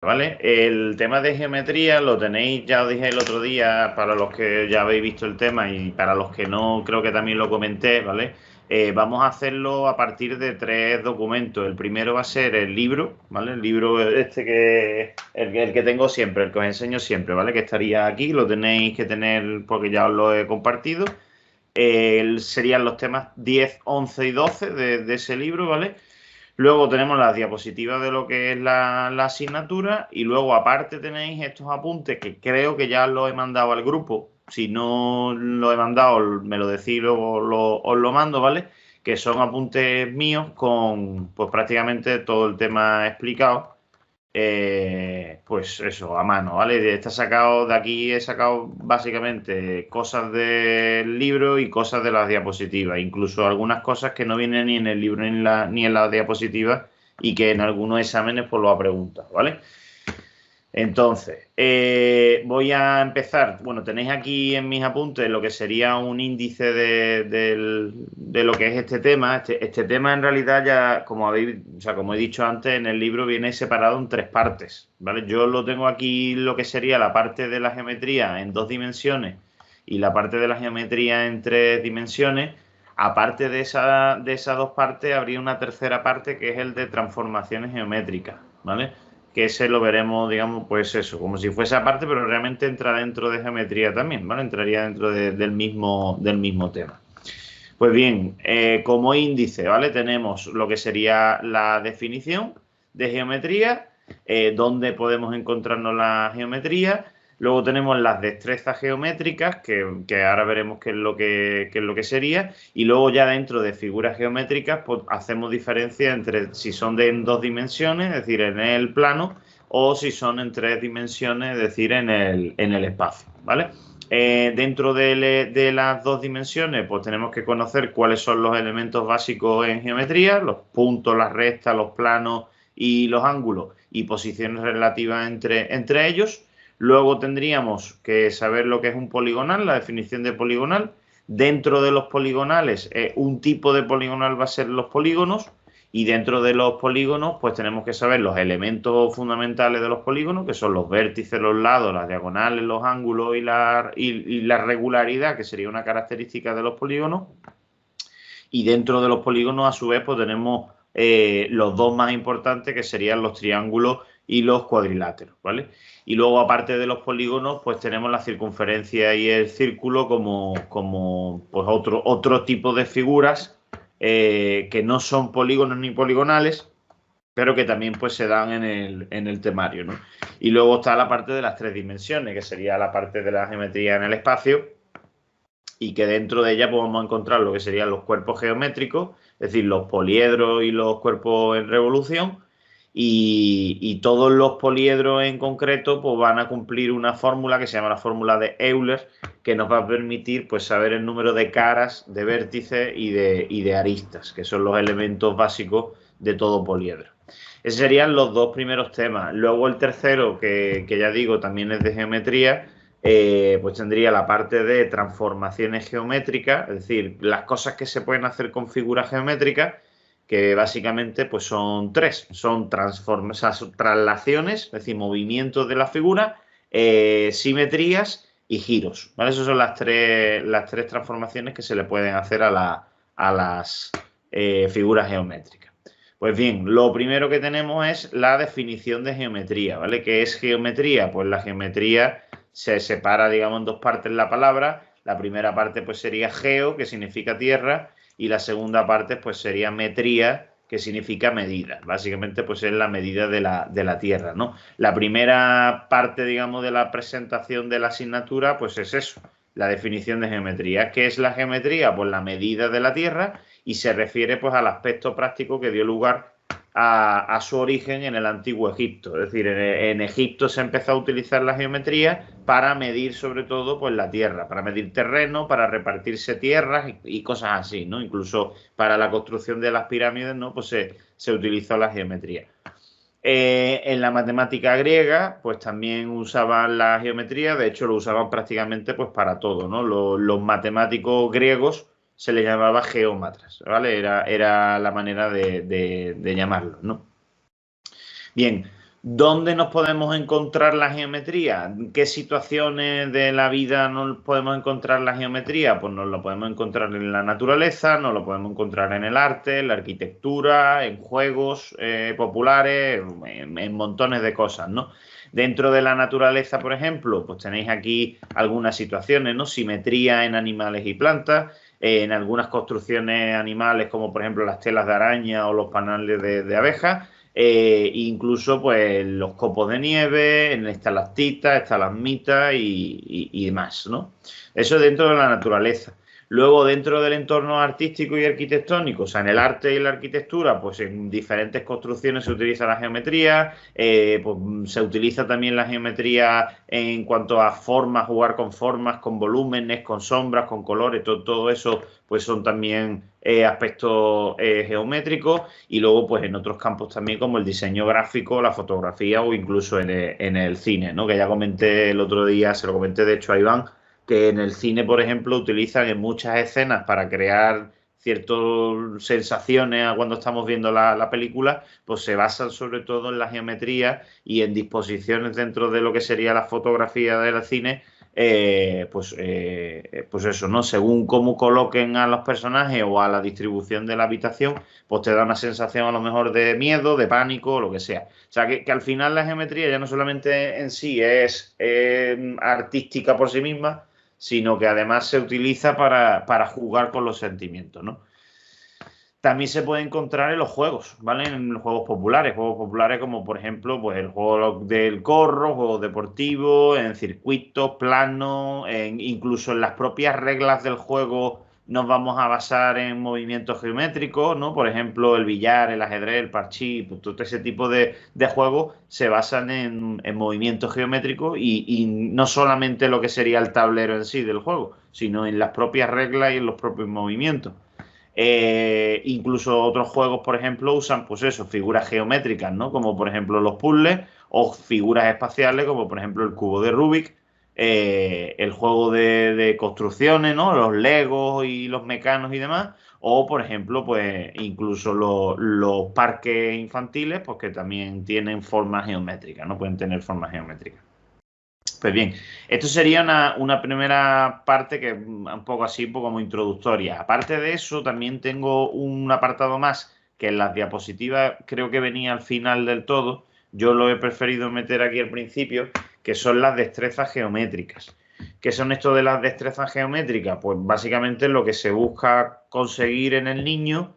¿vale? El tema de geometría lo tenéis, ya os dije el otro día, para los que ya habéis visto el tema y para los que no, creo que también lo comenté, ¿vale? Vamos a hacerlo a partir de 3 documentos. El primero va a ser el libro, ¿vale? El libro este el que tengo siempre, el que os enseño siempre, ¿vale? Que estaría aquí, lo tenéis que tener porque ya os lo he compartido. Serían los temas 10, 11 y 12 de ese libro, ¿vale? Luego tenemos las diapositivas de lo que es la asignatura y luego aparte tenéis estos apuntes que creo que ya los he mandado al grupo. Si no lo he mandado, me lo decís, luego os lo mando, ¿vale? Que son apuntes míos con pues prácticamente todo el tema explicado. Pues eso, a mano, ¿vale? Está sacado de aquí, he sacado básicamente cosas del libro y cosas de las diapositivas, incluso algunas cosas que no vienen ni en el libro ni en las diapositivas y que en algunos exámenes pues lo ha preguntado, ¿vale? Entonces, voy a empezar. Bueno, tenéis aquí en mis apuntes lo que sería un índice de lo que es este tema. Este tema en realidad ya, como como he dicho antes, en el libro viene separado en 3 partes, ¿vale? Yo lo tengo aquí lo que sería la parte de la geometría en 2 dimensiones y la parte de la geometría en 3 dimensiones. Aparte de esas 2 partes, habría una tercera parte que es el de transformaciones geométricas, ¿vale? Que ese lo veremos, digamos, pues eso, como si fuese aparte, pero realmente entra dentro de geometría también, ¿vale? Entraría dentro del mismo tema. Pues bien, como índice, ¿vale? Tenemos lo que sería la definición de geometría, donde podemos encontrarnos la geometría. Luego tenemos las destrezas geométricas, que ahora veremos qué es lo que sería. Y luego ya dentro de figuras geométricas, pues hacemos diferencia entre si son en 2 dimensiones, es decir, en el plano, o si son en 3 dimensiones, es decir, en el espacio, ¿vale? Dentro de las 2 dimensiones, pues tenemos que conocer cuáles son los elementos básicos en geometría, los puntos, las rectas, los planos y los ángulos y posiciones relativas entre ellos. Luego tendríamos que saber lo que es un poligonal, la definición de poligonal. Dentro de los poligonales, un tipo de poligonal va a ser los polígonos. Y dentro de los polígonos, pues tenemos que saber los elementos fundamentales de los polígonos, que son los vértices, los lados, las diagonales, los ángulos y la regularidad, que sería una característica de los polígonos. Y dentro de los polígonos, a su vez, pues tenemos los 2 más importantes, que serían los triángulos y los cuadriláteros, ¿vale? Y luego, aparte de los polígonos, pues tenemos la circunferencia y el círculo como pues otro tipo de figuras que no son polígonos ni poligonales, pero que también pues se dan en el temario, ¿no? Y luego está la parte de las 3 dimensiones, que sería la parte de la geometría en el espacio, y que dentro de ella podemos encontrar lo que serían los cuerpos geométricos, es decir, los poliedros y los cuerpos en revolución, y todos los poliedros en concreto pues van a cumplir una fórmula que se llama la fórmula de Euler, que nos va a permitir pues saber el número de caras, de vértices y de aristas, que son los elementos básicos de todo poliedro. Esos serían los 2 primeros temas. Luego el tercero, que ya digo, también es de geometría, pues tendría la parte de transformaciones geométricas, es decir, las cosas que se pueden hacer con figuras geométricas, que básicamente pues son 3, son traslaciones, es decir, movimientos de la figura, simetrías y giros, ¿vale? Esas son las tres transformaciones que se le pueden hacer a las figuras geométricas. Pues bien, lo primero que tenemos es la definición de geometría, ¿vale? ¿Qué es geometría? Pues la geometría se separa, digamos, en 2 partes la palabra. La primera parte pues sería geo, que significa tierra, y la segunda parte pues sería metría, que significa medida. Básicamente pues es la medida de la tierra, ¿no? La primera parte, digamos, de la presentación de la asignatura pues es eso, la definición de geometría. ¿Qué es la geometría? Pues la medida de la tierra, y se refiere pues al aspecto práctico que dio lugar a su origen en el antiguo Egipto. Es decir, en Egipto se empezó a utilizar la geometría para medir sobre todo pues la tierra, para medir terreno, para repartirse tierras y cosas así, ¿no? Incluso para la construcción de las pirámides, ¿no? Pues se utilizó la geometría. En la matemática griega, pues también usaban la geometría, de hecho lo usaban prácticamente pues para todo, ¿no? Los matemáticos griegos se les llamaba geómatras, ¿vale? Era la manera de llamarlo, ¿no? Bien, ¿Dónde nos podemos encontrar la geometría? ¿En qué situaciones de la vida nos podemos encontrar la geometría? Pues nos lo podemos encontrar en la naturaleza, nos lo podemos encontrar en el arte, en la arquitectura, en juegos populares, en montones de cosas, ¿no? Dentro de la naturaleza, por ejemplo, pues tenéis aquí algunas situaciones, ¿no? Simetría en animales y plantas, en algunas construcciones animales, como por ejemplo las telas de araña o los panales de abejas. Incluso pues los copos de nieve, en estalactitas, estalagmitas y demás, ¿no? Eso dentro de la naturaleza. Luego, dentro del entorno artístico y arquitectónico, o sea, en el arte y la arquitectura, pues en diferentes construcciones se utiliza la geometría, pues, se utiliza también la geometría en cuanto a formas, jugar con formas, con volúmenes, con sombras, con colores, todo eso, pues son también aspectos geométricos. Y luego, pues en otros campos también, como el diseño gráfico, la fotografía o incluso en el cine, ¿no? Que ya comenté el otro día, se lo comenté de hecho a Iván, que en el cine, por ejemplo, utilizan en muchas escenas para crear ciertas sensaciones cuando estamos viendo la película, pues se basan sobre todo en la geometría y en disposiciones dentro de lo que sería la fotografía del cine, pues eso, ¿no? Según cómo coloquen a los personajes o a la distribución de la habitación, pues te da una sensación a lo mejor de miedo, de pánico o lo que sea. O sea, que al final la geometría ya no solamente en sí es artística por sí misma, sino que además se utiliza para jugar con los sentimientos, ¿no? También se puede encontrar en los juegos, ¿vale? En los juegos populares como por ejemplo pues el juego del corro, juegos deportivos, en circuitos, planos, incluso en las propias reglas del juego nos vamos a basar en movimientos geométricos, ¿no? Por ejemplo, el billar, el ajedrez, el parchís, pues, todo ese tipo de juegos se basan en movimientos geométricos y no solamente lo que sería el tablero en sí del juego, sino en las propias reglas y en los propios movimientos. Incluso otros juegos, por ejemplo, usan pues eso, figuras geométricas, ¿no? Como por ejemplo los puzzles o figuras espaciales, como por ejemplo el cubo de Rubik, el juego de construcciones, ¿no? Los Legos y los mecanos y demás. O, por ejemplo, pues incluso los parques infantiles, pues que también tienen formas geométricas, ¿no? Pueden tener formas geométricas. Pues bien, esto sería una primera parte que un poco así, un poco como introductoria. Aparte de eso, también tengo un apartado más que en las diapositivas creo que venía al final del todo. Yo lo he preferido meter aquí al principio, que son las destrezas geométricas. ¿Qué son esto de las destrezas geométricas? Pues básicamente lo que se busca conseguir en el niño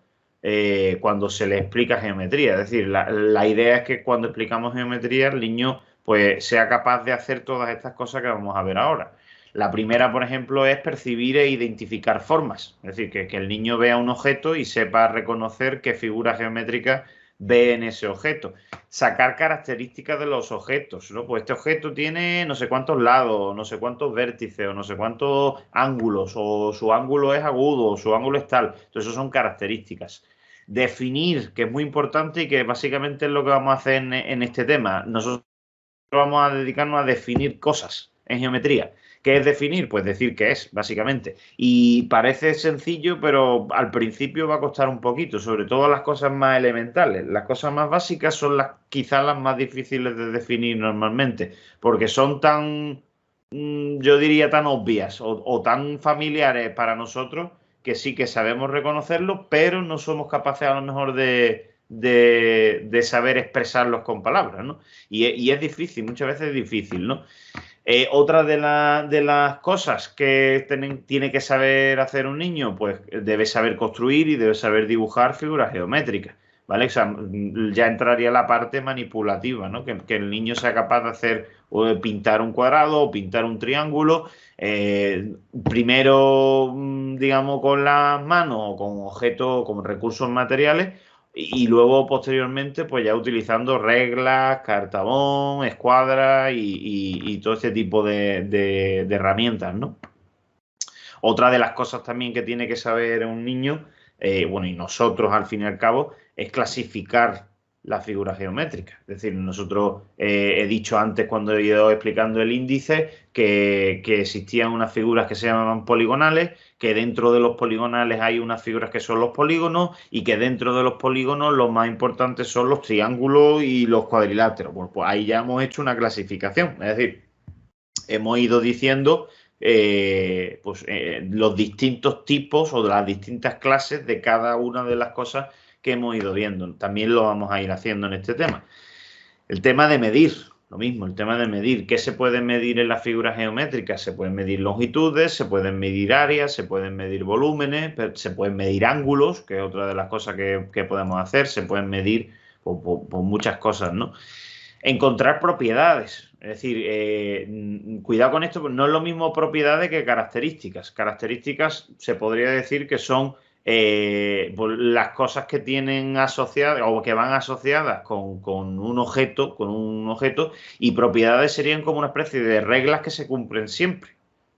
cuando se le explica geometría. Es decir, la idea es que cuando explicamos geometría, el niño pues sea capaz de hacer todas estas cosas que vamos a ver ahora. La primera, por ejemplo, es percibir e identificar formas. Es decir, que el niño vea un objeto y sepa reconocer qué figura geométrica ve en ese objeto. Sacar características de los objetos, ¿no? Pues este objeto tiene no sé cuántos lados, no sé cuántos vértices, o no sé cuántos ángulos, o su ángulo es agudo, o su ángulo es tal. Entonces, eso son características. Definir, que es muy importante y que básicamente es lo que vamos a hacer en este tema. Nosotros vamos a dedicarnos a definir cosas en geometría. ¿Qué es definir? Pues decir qué es, básicamente. Y parece sencillo, pero al principio va a costar un poquito, sobre todo las cosas más elementales. Las cosas más básicas son quizás las más difíciles de definir normalmente, porque son tan, yo diría, tan obvias o tan familiares para nosotros que sí que sabemos reconocerlo, pero no somos capaces a lo mejor de saber expresarlos con palabras, ¿no? Y es difícil, muchas veces es difícil, ¿no? Otra de las cosas que tiene que saber hacer un niño, pues debe saber construir y debe saber dibujar figuras geométricas, ¿vale? O sea, ya entraría la parte manipulativa, ¿no? Que el niño sea capaz de hacer o de pintar un cuadrado o pintar un triángulo, primero, digamos, con las manos o con objetos, con recursos materiales, y luego, posteriormente, pues ya utilizando reglas, cartabón, escuadra y todo este tipo de herramientas, ¿no? Otra de las cosas también que tiene que saber un niño, bueno, y nosotros al fin y al cabo, es clasificar la figura geométrica. Es decir, nosotros he dicho antes cuando he ido explicando el índice que existían unas figuras que se llamaban poligonales, que dentro de los poligonales hay unas figuras que son los polígonos y que dentro de los polígonos los más importantes son los triángulos y los cuadriláteros. Bueno, pues ahí ya hemos hecho una clasificación. Es decir, hemos ido diciendo los distintos tipos o de las distintas clases de cada una de las cosas que hemos ido viendo. También lo vamos a ir haciendo en este tema. El tema de medir, lo mismo, el tema de medir. ¿Qué se puede medir en las figuras geométricas? Se pueden medir longitudes, se pueden medir áreas, se pueden medir volúmenes, se pueden medir ángulos, que es otra de las cosas que podemos hacer, se pueden medir por muchas cosas, ¿no? Encontrar propiedades. Es decir, cuidado con esto, no es lo mismo propiedades que características. Características se podría decir que son las cosas que tienen asociadas o que van asociadas con un objeto, y propiedades serían como una especie de reglas que se cumplen siempre,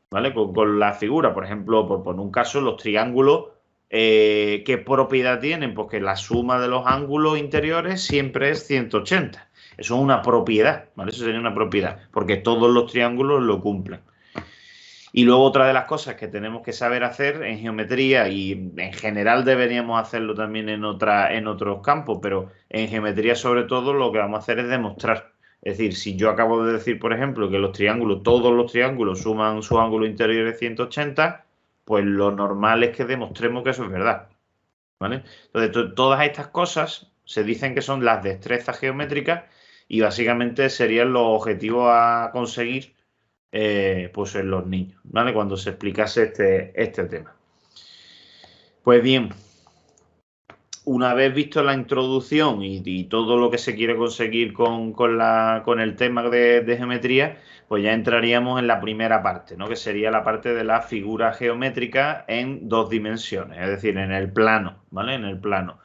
¿vale? Con la figura, por ejemplo, por poner un caso, los triángulos, ¿qué propiedad tienen? Pues que la suma de los ángulos interiores siempre es 180. Eso es una propiedad, ¿vale? Eso sería una propiedad, porque todos los triángulos lo cumplen. Y luego otra de las cosas que tenemos que saber hacer en geometría, y en general deberíamos hacerlo también en otros campos, pero en geometría sobre todo lo que vamos a hacer es demostrar. Es decir, si yo acabo de decir, por ejemplo, que todos los triángulos suman sus ángulos interiores 180, pues lo normal es que demostremos que eso es verdad, ¿vale? Entonces, todas estas cosas se dicen que son las destrezas geométricas y básicamente serían los objetivos a conseguir pues en los niños, ¿vale? Cuando se explicase este tema. Pues bien, una vez visto la introducción y todo lo que se quiere conseguir con el tema de geometría, pues ya entraríamos en la primera parte, ¿no? Que sería la parte de la figura geométrica en 2 dimensiones, es decir, en el plano, ¿vale? En el plano.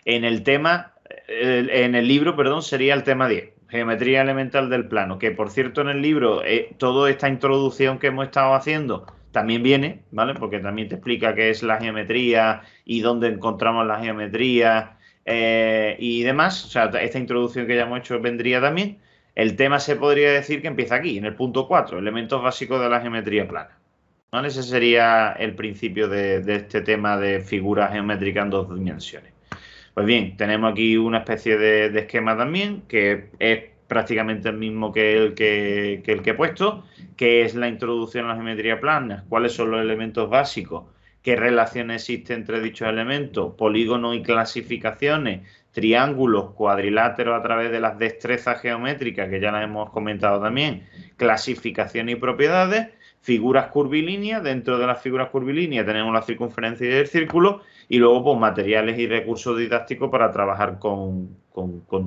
En el libro, perdón, sería el tema 10. Geometría elemental del plano, que por cierto en el libro toda esta introducción que hemos estado haciendo también viene, ¿vale? Porque también te explica qué es la geometría y dónde encontramos la geometría y demás. O sea, esta introducción que ya hemos hecho vendría también. El tema se podría decir que empieza aquí, en el punto 4, elementos básicos de la geometría plana, ¿vale? Ese sería el principio de este tema de figuras geométricas en 2 dimensiones. Pues bien, tenemos aquí una especie de esquema también, que es prácticamente el mismo que el que he puesto, que es la introducción a la geometría plana, cuáles son los elementos básicos, qué relación existe entre dichos elementos, polígonos y clasificaciones, triángulos, cuadriláteros a través de las destrezas geométricas, que ya las hemos comentado también, clasificación y propiedades, figuras curvilíneas. Dentro de las figuras curvilíneas tenemos la circunferencia y el círculo, y luego pues materiales y recursos didácticos para trabajar con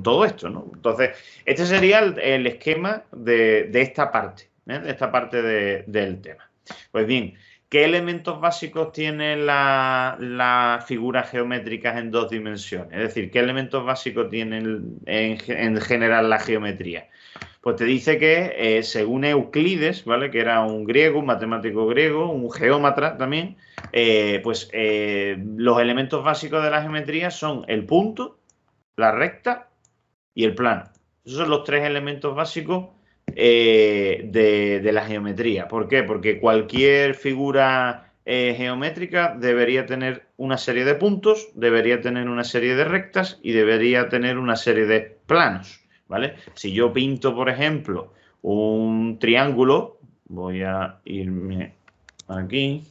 todo esto, ¿no? Entonces, este sería el esquema de esta parte, de esta parte del tema. Pues bien, ¿qué elementos básicos tienen las figuras geométricas en 2 dimensiones? Es decir, ¿qué elementos básicos tienen en general la geometría? Pues te dice que según Euclides, ¿vale? Que era un griego, un matemático griego, un geómatra también, los elementos básicos de la geometría son el punto, la recta y el plano. Esos son los 3 elementos básicos de la geometría. ¿Por qué? Porque cualquier figura geométrica debería tener una serie de puntos, debería tener una serie de rectas y debería tener una serie de planos, ¿vale? Si yo pinto, por ejemplo, un triángulo, voy a irme aquí.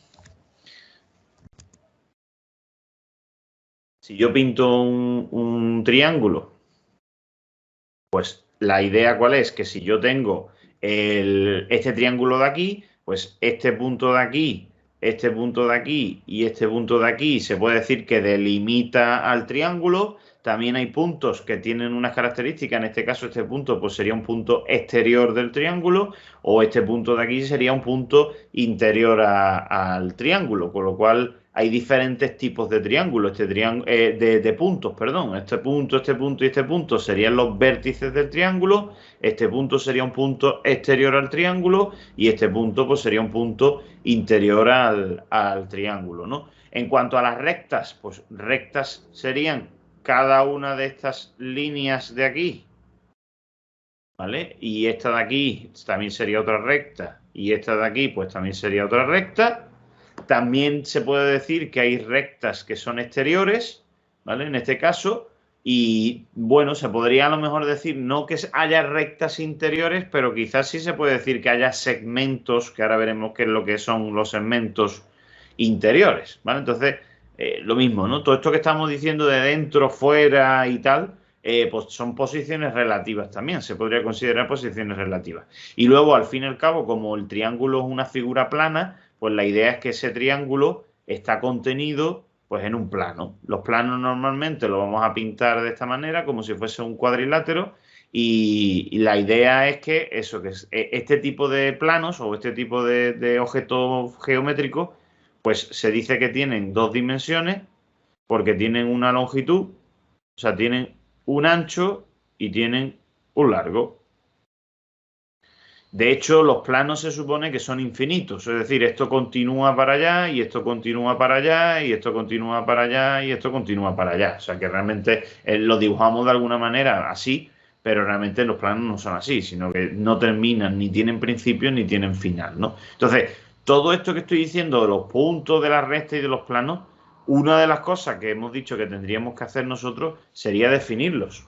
Si yo pinto un triángulo, pues la idea cuál es, que si yo tengo este triángulo de aquí, pues este punto de aquí, este punto de aquí y este punto de aquí se puede decir que delimita al triángulo. También hay puntos que tienen unas características, en este caso este punto pues sería un punto exterior del triángulo, o este punto de aquí sería un punto interior al triángulo, con lo cual hay diferentes tipos de triángulos, de puntos, perdón. Este punto y este punto serían los vértices del triángulo, este punto sería un punto exterior al triángulo y este punto pues sería un punto interior al triángulo, ¿no? En cuanto a las rectas, pues rectas serían cada una de estas líneas de aquí, ¿vale? Y esta de aquí también sería otra recta, y esta de aquí pues también sería otra recta. También se puede decir que hay rectas que son exteriores, ¿vale? En este caso, y bueno, se podría a lo mejor decir no que haya rectas interiores, pero quizás sí se puede decir que haya segmentos, que ahora veremos qué es lo que son los segmentos interiores, ¿vale? Entonces, lo mismo, ¿no? Todo esto que estamos diciendo de dentro, fuera y tal, pues son posiciones relativas también, se podría considerar posiciones relativas. Y luego, al fin y al cabo, como el triángulo es una figura plana, pues la idea es que ese triángulo está contenido pues en un plano. Los planos normalmente los vamos a pintar de esta manera, como si fuese un cuadrilátero, y la idea es que eso, que este tipo de planos o este tipo de objetos geométricos, pues se dice que tienen dos dimensiones porque tienen una longitud, o sea, tienen un ancho y tienen un largo. De hecho, los planos se supone que son infinitos, es decir, esto continúa para allá y esto continúa para allá y esto continúa para allá y esto continúa para allá. O sea, que realmente lo dibujamos de alguna manera así, pero realmente los planos no son así, sino que no terminan, ni tienen principio ni tienen final, ¿no? Entonces, todo esto que estoy diciendo de los puntos, de las rectas y de los planos, una de las cosas que hemos dicho que tendríamos que hacer nosotros sería definirlos.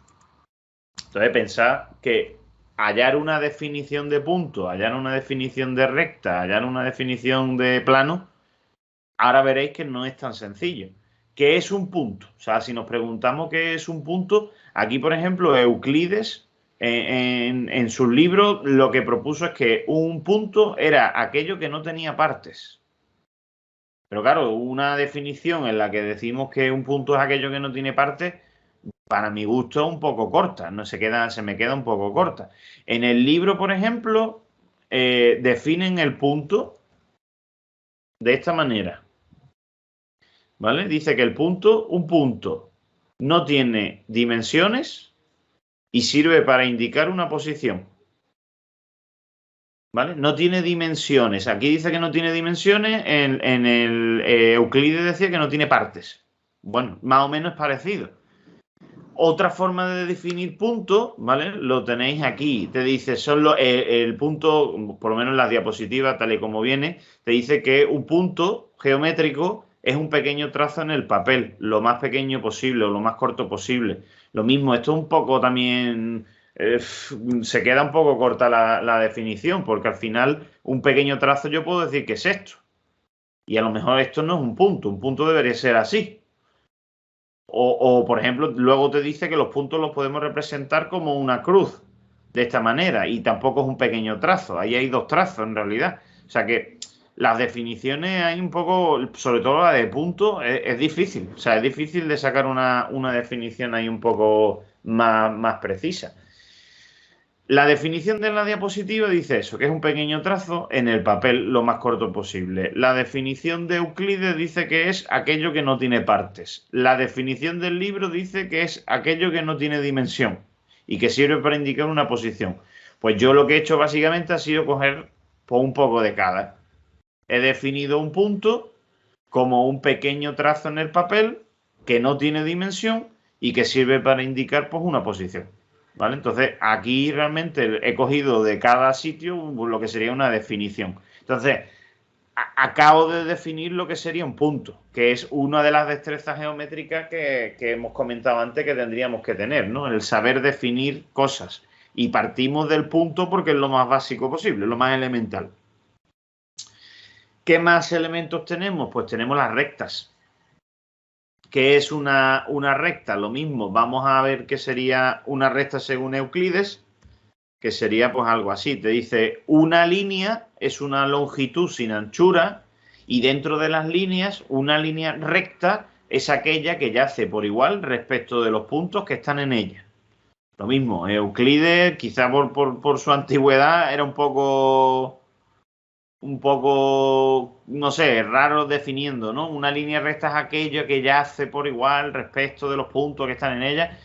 Entonces, pensar que hallar una definición de punto, hallar una definición de recta, hallar una definición de plano, ahora veréis que no es tan sencillo. ¿Qué es un punto? O sea, si nos preguntamos qué es un punto, aquí, por ejemplo, Euclides, en sus libros, lo que propuso es que un punto era aquello que no tenía partes. Pero claro, una definición en la que decimos que un punto es aquello que no tiene partes, para mi gusto es un poco corta, no se me queda un poco corta. En el libro, por ejemplo, definen el punto de esta manera, ¿vale? Dice que un punto no tiene dimensiones y sirve para indicar una posición, ¿vale? No tiene dimensiones. Aquí dice que no tiene dimensiones, en el Euclides decía que no tiene partes. Bueno, más o menos es parecido. Otra forma de definir punto, ¿vale? Lo tenéis aquí. Te dice, el punto, por lo menos en las diapositivas, tal y como viene, te dice que un punto geométrico es un pequeño trazo en el papel, lo más pequeño posible o lo más corto posible. Lo mismo, esto es un poco también, se queda un poco corta la definición, porque al final un pequeño trazo yo puedo decir que es esto. Y a lo mejor esto no es un punto debería ser así. Por ejemplo, luego te dice que los puntos los podemos representar como una cruz, de esta manera, y tampoco es un pequeño trazo, ahí hay dos trazos en realidad. O sea que las definiciones hay un poco, sobre todo la de punto, es difícil. O sea, es difícil de sacar una definición ahí un poco más precisa. La definición de la diapositiva dice eso, que es un pequeño trazo en el papel lo más corto posible. La definición de Euclides dice que es aquello que no tiene partes. La definición del libro dice que es aquello que no tiene dimensión y que sirve para indicar una posición. Pues yo lo que he hecho básicamente ha sido coger pues, un poco de cada. He definido un punto como un pequeño trazo en el papel que no tiene dimensión y que sirve para indicar pues, una posición. ¿Vale? Entonces, aquí realmente he cogido de cada sitio lo que sería una definición. Entonces, acabo de definir lo que sería un punto, que es una de las destrezas geométricas que hemos comentado antes que tendríamos que tener, ¿no? El saber definir cosas. Y partimos del punto porque es lo más básico posible, lo más elemental. ¿Qué más elementos tenemos? Pues tenemos las rectas. ¿Qué es una recta? Lo mismo, vamos a ver qué sería una recta según Euclides, que sería pues algo así. Te dice, una línea es una longitud sin anchura y dentro de las líneas, una línea recta es aquella que yace por igual respecto de los puntos que están en ella. Lo mismo, Euclides, quizá por su antigüedad, era un poco, no sé, raro definiendo, ¿no? Una línea recta es aquello que yace por igual respecto de los puntos que están en ella.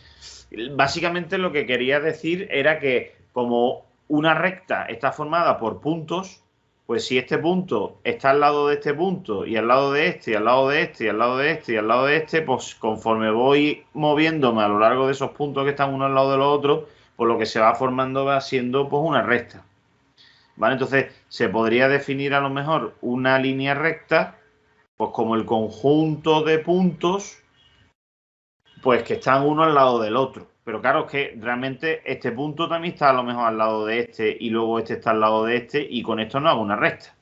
Básicamente lo que quería decir era que como una recta está formada por puntos, pues si este punto está al lado de este punto y al lado de este y al lado de este y al lado de este y al lado de este, pues conforme voy moviéndome a lo largo de esos puntos que están uno al lado de los otros, pues lo que se va formando va siendo pues una recta. ¿Vale? Entonces se podría definir a lo mejor una línea recta pues como el conjunto de puntos pues que están uno al lado del otro. Pero claro, es que realmente este punto también está a lo mejor al lado de este y luego este está al lado de este y con esto no hago una recta.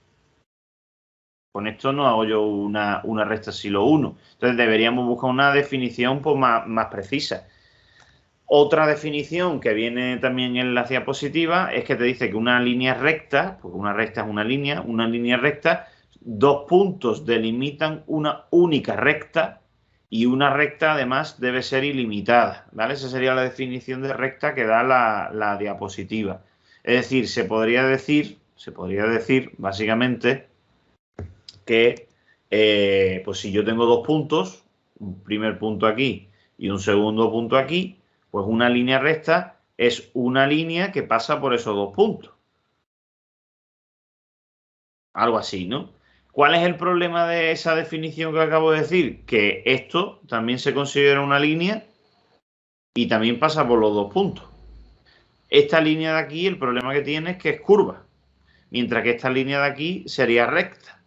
Con esto no hago yo una recta si lo uno. Entonces deberíamos buscar una definición pues, más precisa. Otra definición que viene también en la diapositiva es que te dice que una línea recta, porque una recta es una línea recta, dos puntos delimitan una única recta y una recta además debe ser ilimitada, ¿vale? Esa sería la definición de recta que da la diapositiva. Es decir, se podría decir básicamente que pues si yo tengo dos puntos, un primer punto aquí y un segundo punto aquí, pues una línea recta es una línea que pasa por esos dos puntos. Algo así, ¿no? ¿Cuál es el problema de esa definición que acabo de decir? Que esto también se considera una línea y también pasa por los dos puntos. Esta línea de aquí, el problema que tiene es que es curva, mientras que esta línea de aquí sería recta.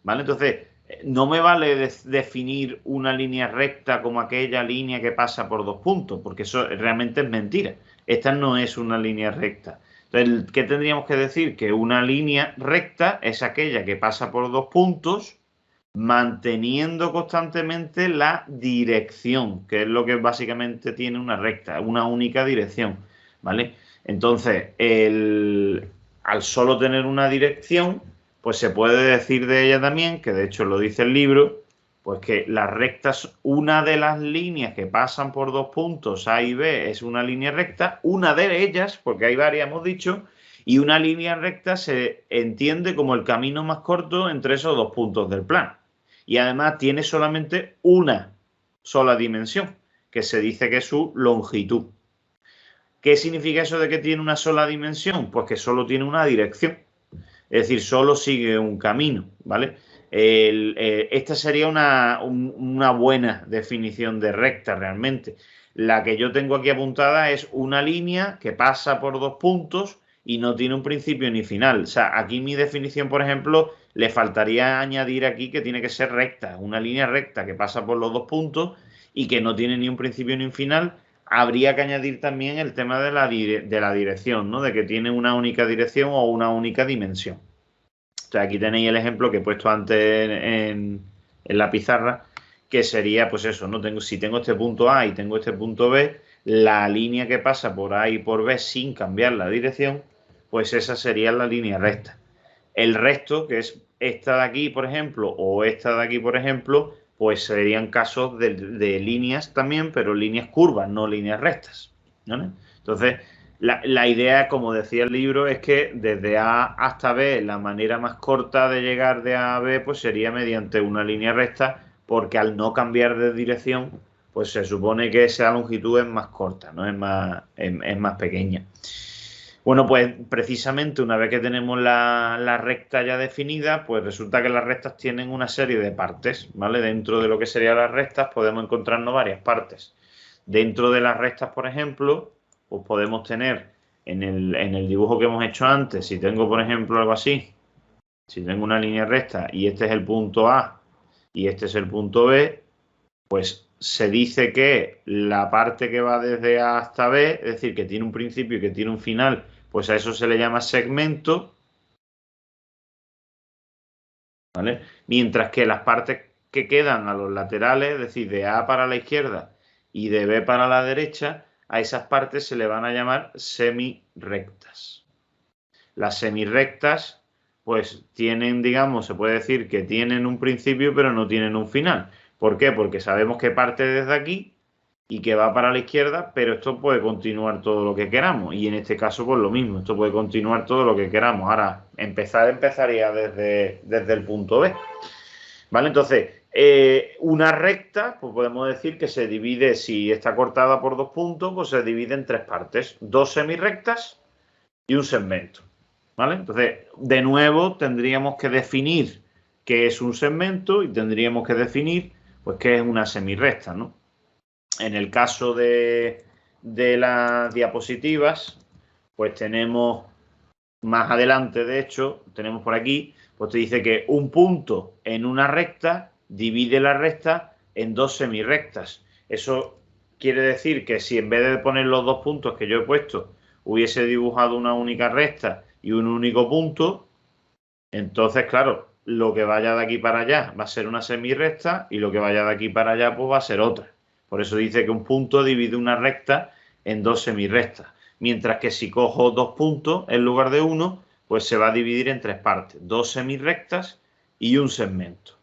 ¿Vale? Entonces, no me vale definir una línea recta como aquella línea que pasa por dos puntos, porque eso realmente es mentira. Esta no es una línea recta. Entonces, ¿qué tendríamos que decir? Que una línea recta es aquella que pasa por dos puntos manteniendo constantemente la dirección, que es lo que básicamente tiene una recta, una única dirección, ¿vale? Entonces, al solo tener una dirección, pues se puede decir de ella también, que de hecho lo dice el libro, pues que las rectas, una de las líneas que pasan por dos puntos A y B es una línea recta, una de ellas, porque hay varias, hemos dicho, y una línea recta se entiende como el camino más corto entre esos dos puntos del plano. Y además tiene solamente una sola dimensión, que se dice que es su longitud. ¿Qué significa eso de que tiene una sola dimensión? Pues que solo tiene una dirección. Es decir, solo sigue un camino, ¿vale? Esta sería una buena definición de recta realmente. La que yo tengo aquí apuntada es una línea que pasa por dos puntos y no tiene un principio ni final. O sea, aquí mi definición, por ejemplo, le faltaría añadir aquí que tiene que ser recta, una línea recta que pasa por los dos puntos y que no tiene ni un principio ni un final. Habría que añadir también el tema de la dirección, ¿no? De que tiene una única dirección o una única dimensión. O sea, aquí tenéis el ejemplo que he puesto antes en la pizarra, que sería, pues eso, ¿no? Si tengo este punto A y tengo este punto B, la línea que pasa por A y por B sin cambiar la dirección, pues esa sería la línea recta. El resto, que es esta de aquí, por ejemplo, o esta de aquí, por ejemplo, pues serían casos de líneas también, pero líneas curvas, no líneas rectas, ¿vale? Entonces, la idea, como decía el libro, es que desde A hasta B, la manera más corta de llegar de A a B, pues sería mediante una línea recta, porque al no cambiar de dirección, pues se supone que esa longitud es más corta, ¿no? Es más pequeña. Bueno, pues precisamente una vez que tenemos la recta ya definida, pues resulta que las rectas tienen una serie de partes, ¿vale? Dentro de lo que serían las rectas podemos encontrarnos varias partes. Dentro de las rectas, por ejemplo, pues podemos tener en el dibujo que hemos hecho antes, si tengo, por ejemplo, algo así, si tengo una línea recta y este es el punto A y este es el punto B, pues se dice que la parte que va desde A hasta B, es decir, que tiene un principio y que tiene un final, pues a eso se le llama segmento, ¿vale? Mientras que las partes que quedan a los laterales, es decir, de A para la izquierda y de B para la derecha, a esas partes se le van a llamar semirrectas. Las semirrectas, pues tienen, digamos, se puede decir que tienen un principio pero no tienen un final. ¿Por qué? Porque sabemos que parte desde aquí y que va para la izquierda, pero esto puede continuar todo lo que queramos. Y en este caso, pues lo mismo, esto puede continuar todo lo que queramos. Ahora, empezaría desde el punto B. ¿Vale? Entonces, una recta, pues podemos decir que se divide, si está cortada por dos puntos, pues se divide en tres partes. Dos semirrectas y un segmento. ¿vale? Entonces, de nuevo, tendríamos que definir qué es un segmento y tendríamos que definir, pues, qué es una semirrecta, ¿no? En el caso de las diapositivas, pues tenemos más adelante, de hecho, tenemos por aquí, pues te dice que un punto en una recta divide la recta en dos semirrectas. Eso quiere decir que si en vez de poner los dos puntos que yo he puesto, hubiese dibujado una única recta y un único punto, entonces, claro, lo que vaya de aquí para allá va a ser una semirrecta y lo que vaya de aquí para allá pues va a ser otra. Por eso dice que un punto divide una recta en dos semirrectas. Mientras que si cojo dos puntos en lugar de uno, pues se va a dividir en tres partes. Dos semirrectas y un segmento.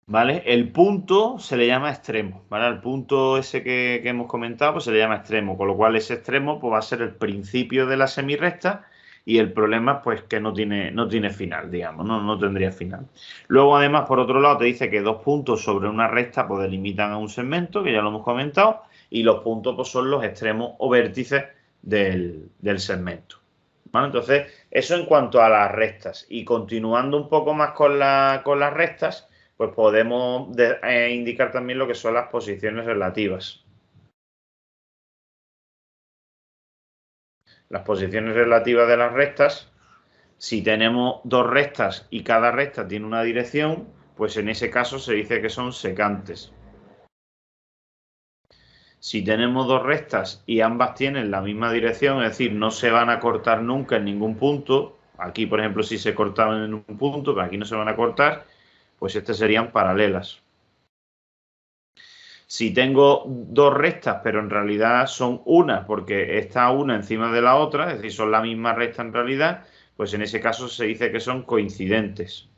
¿Vale? El punto se le llama extremo, ¿vale? El punto ese que hemos comentado, pues se le llama extremo, con lo cual ese extremo pues, va a ser el principio de la semirrecta y el problema pues que no tiene final, digamos, no tendría final. Luego además, por otro lado, te dice que dos puntos sobre una recta pues delimitan a un segmento, que ya lo hemos comentado, y los puntos pues, son los extremos o vértices del segmento. ¿Vale? Entonces, eso en cuanto a las rectas. Y continuando un poco más con las rectas, pues podemos indicar también lo que son las posiciones relativas. Las posiciones relativas de las rectas, si tenemos dos rectas y cada recta tiene una dirección, pues en ese caso se dice que son secantes. Si tenemos dos rectas y ambas tienen la misma dirección, es decir, no se van a cortar nunca en ningún punto, aquí por ejemplo sí se cortaban en un punto, pero aquí no se van a cortar, pues estas serían paralelas. Si tengo dos rectas, pero en realidad son una, porque está una encima de la otra, es decir, son la misma recta en realidad, pues en ese caso se dice que son coincidentes.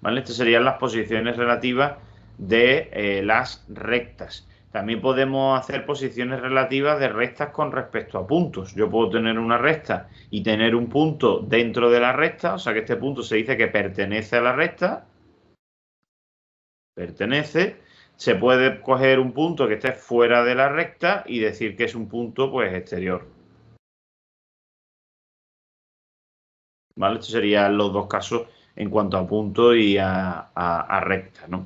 ¿Vale? Estas serían las posiciones relativas de las rectas. También podemos hacer posiciones relativas de rectas con respecto a puntos. Yo puedo tener una recta y tener un punto dentro de la recta, o sea que este punto se dice que pertenece a la recta. Pertenece. Se puede coger un punto que esté fuera de la recta y decir que es un punto pues exterior. ¿Vale? Estos serían los dos casos en cuanto a punto y a recta, ¿no?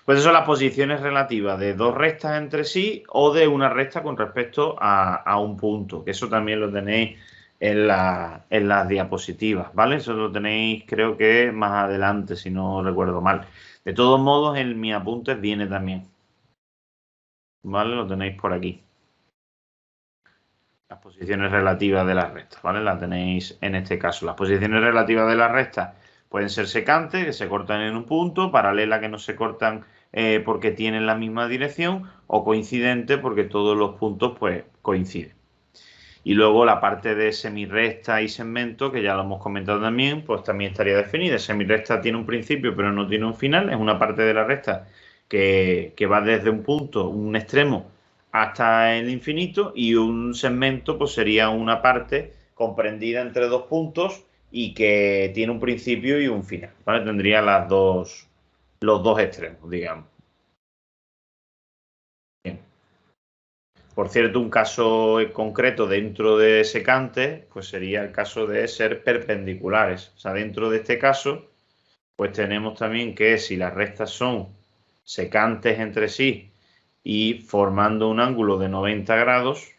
Pues eso son las posiciones relativas de dos rectas entre sí o de una recta con respecto a un punto, que eso también lo tenéis en las diapositivas, ¿vale? Eso lo tenéis creo que más adelante, si no recuerdo mal. De todos modos, en mi apuntes viene también, ¿vale? Lo tenéis por aquí. Las posiciones relativas de las rectas, ¿vale? Las tenéis en este caso. Las posiciones relativas de las rectas pueden ser secantes, que se cortan en un punto, paralelas, que no se cortan porque tienen la misma dirección, o coincidentes, porque todos los puntos pues coinciden. Y luego la parte de semirrecta y segmento, que ya lo hemos comentado también, pues también estaría definida. Semirrecta tiene un principio, pero no tiene un final. Es una parte de la recta que va desde un punto, un extremo, hasta el infinito, y un segmento pues sería una parte comprendida entre dos puntos y que tiene un principio y un final, ¿vale? Tendría los dos extremos, digamos. Bien. Por cierto, un caso concreto dentro de secante, pues sería el caso de ser perpendiculares. O sea, dentro de este caso, pues tenemos también que si las rectas son secantes entre sí y formando un ángulo de 90 grados,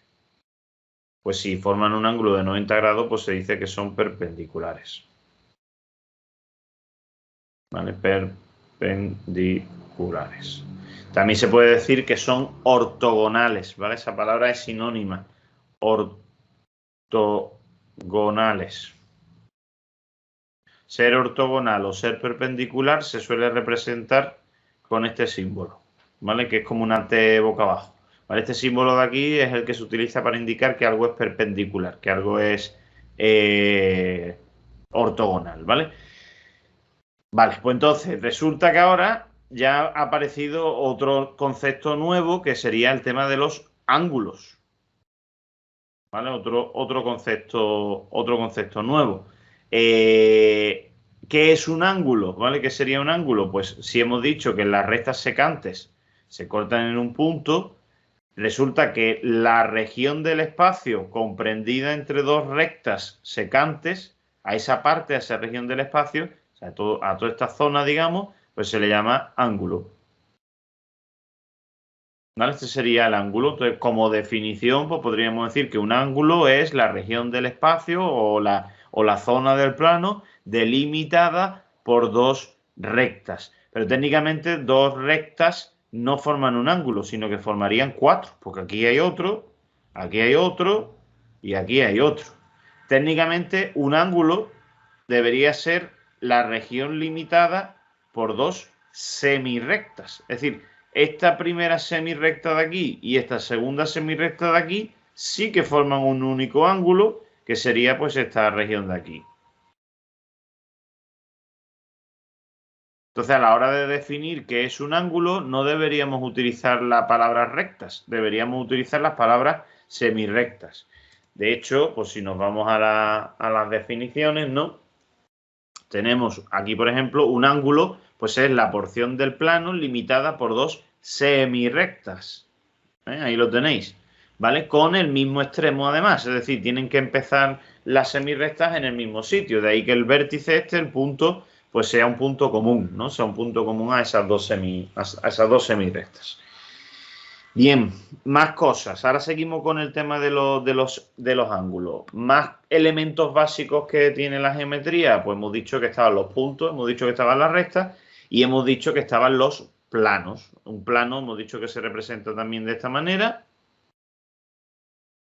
pues si forman un ángulo de 90 grados, pues se dice que son perpendiculares. ¿Vale? Perpendiculares. También se puede decir que son ortogonales, ¿vale? Esa palabra es sinónima. Ortogonales. Ser ortogonal o ser perpendicular se suele representar con este símbolo, ¿vale? Que es como una T boca abajo. ¿Vale? Este símbolo de aquí es el que se utiliza para indicar que algo es perpendicular, que algo es ortogonal, ¿vale? Vale, pues entonces resulta que ahora ya ha aparecido otro concepto nuevo que sería el tema de los ángulos. ¿Vale? Otro concepto nuevo. ¿Qué es un ángulo? ¿Vale? ¿Qué sería un ángulo? Pues si hemos dicho que las rectas secantes se cortan en un punto, Resulta que la región del espacio comprendida entre dos rectas secantes, a esa parte, a esa región del espacio, o sea, a toda esta zona, digamos, pues se le llama ángulo. ¿Vale? Este sería el ángulo. Entonces, como definición, pues podríamos decir que un ángulo es la región del espacio o la zona del plano delimitada por dos rectas. Pero técnicamente dos rectas no forman un ángulo, sino que formarían cuatro, porque aquí hay otro y aquí hay otro. Técnicamente, un ángulo debería ser la región limitada por dos semirrectas. Es decir, esta primera semirrecta de aquí y esta segunda semirrecta de aquí sí que forman un único ángulo, que sería pues esta región de aquí. Entonces, a la hora de definir qué es un ángulo, no deberíamos utilizar las palabras rectas, deberíamos utilizar las palabras semirrectas. De hecho, pues si nos vamos a las definiciones, ¿no? Tenemos aquí, por ejemplo, un ángulo, pues es la porción del plano limitada por dos semirrectas. Ahí lo tenéis, ¿vale? Con el mismo extremo además, es decir, tienen que empezar las semirrectas en el mismo sitio, de ahí que el vértice este, el punto, pues sea un punto común, ¿no? Sea un punto común a esas dos semirrectas. Bien, más cosas. Ahora seguimos con el tema de los ángulos. Más elementos básicos que tiene la geometría, pues hemos dicho que estaban los puntos, hemos dicho que estaban las rectas y hemos dicho que estaban los planos. Un plano hemos dicho que se representa también de esta manera,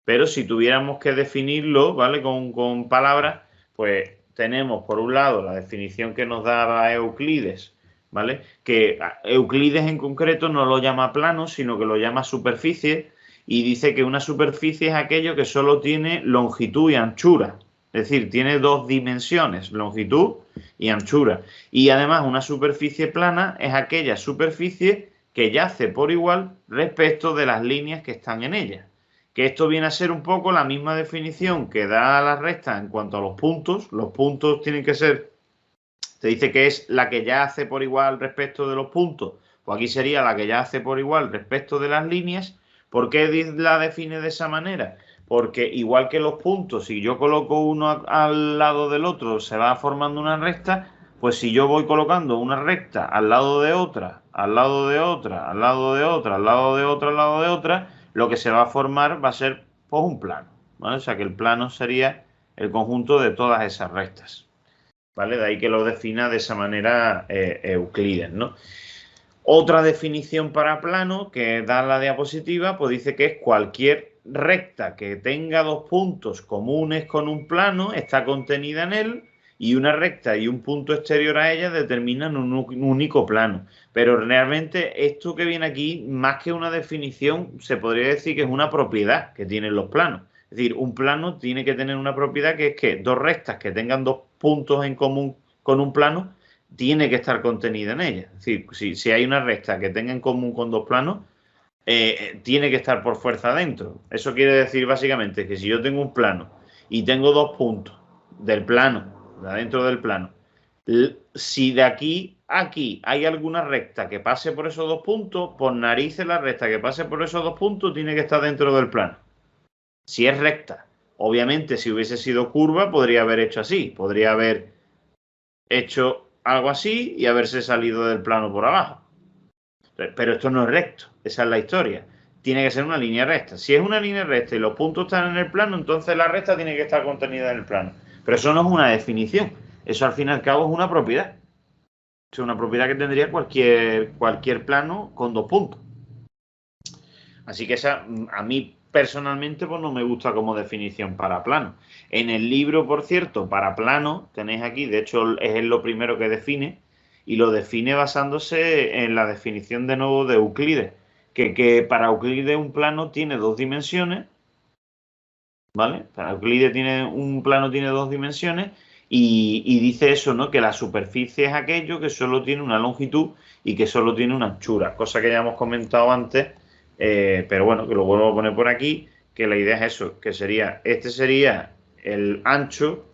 pero si tuviéramos que definirlo, ¿vale? Con palabras, pues tenemos por un lado la definición que nos daba Euclides, ¿vale? Que Euclides en concreto no lo llama plano, sino que lo llama superficie y dice que una superficie es aquello que solo tiene longitud y anchura. Es decir, tiene dos dimensiones, longitud y anchura. Y además una superficie plana es aquella superficie que yace por igual respecto de las líneas que están en ella. Que esto viene a ser un poco la misma definición que da la recta en cuanto a los puntos. Los puntos tienen que ser, te dice que es la que ya hace por igual respecto de los puntos. Pues aquí sería la que ya hace por igual respecto de las líneas. ¿Por qué la define de esa manera? Porque igual que los puntos, si yo coloco uno al lado del otro, se va formando una recta, pues si yo voy colocando una recta al lado de otra, al lado de otra, al lado de otra, al lado de otra, al lado de otra, lo que se va a formar va a ser pues un plano, ¿vale? O sea que el plano sería el conjunto de todas esas rectas, ¿vale? De ahí que lo defina de esa manera Euclides, ¿no? Otra definición para plano que da la diapositiva, pues dice que es cualquier recta que tenga dos puntos comunes con un plano, está contenida en él, y una recta y un punto exterior a ella determinan un único plano. Pero realmente esto que viene aquí, más que una definición, se podría decir que es una propiedad que tienen los planos. Es decir, un plano tiene que tener una propiedad que es que dos rectas que tengan dos puntos en común con un plano tiene que estar contenida en ella. Es decir, si hay una recta que tenga en común con dos planos, tiene que estar por fuerza dentro. Eso quiere decir básicamente que si yo tengo un plano y tengo dos puntos del plano, de adentro del plano, si de aquí a aquí hay alguna recta que pase por esos dos puntos, por narices la recta que pase por esos dos puntos tiene que estar dentro del plano. Si es recta, obviamente si hubiese sido curva podría haber hecho así, podría haber hecho algo así y haberse salido del plano por abajo. Pero esto no es recto, esa es la historia. Tiene que ser una línea recta. Si es una línea recta y los puntos están en el plano, entonces la recta tiene que estar contenida en el plano. Pero eso no es una definición. Eso al fin y al cabo es una propiedad. Es una propiedad que tendría cualquier plano con dos puntos. Así que esa, a mí personalmente, pues no me gusta como definición para plano. En el libro, por cierto, para plano, tenéis aquí, de hecho es lo primero que define, y lo define basándose en la definición de nuevo de Euclides, que para Euclides un plano tiene dos dimensiones, ¿vale? Para Euclides un plano tiene dos dimensiones, y dice eso, ¿no? Que la superficie es aquello que solo tiene una longitud y que solo tiene una anchura, cosa que ya hemos comentado antes. Pero bueno, que lo vuelvo a poner por aquí, que la idea es eso, que este sería el ancho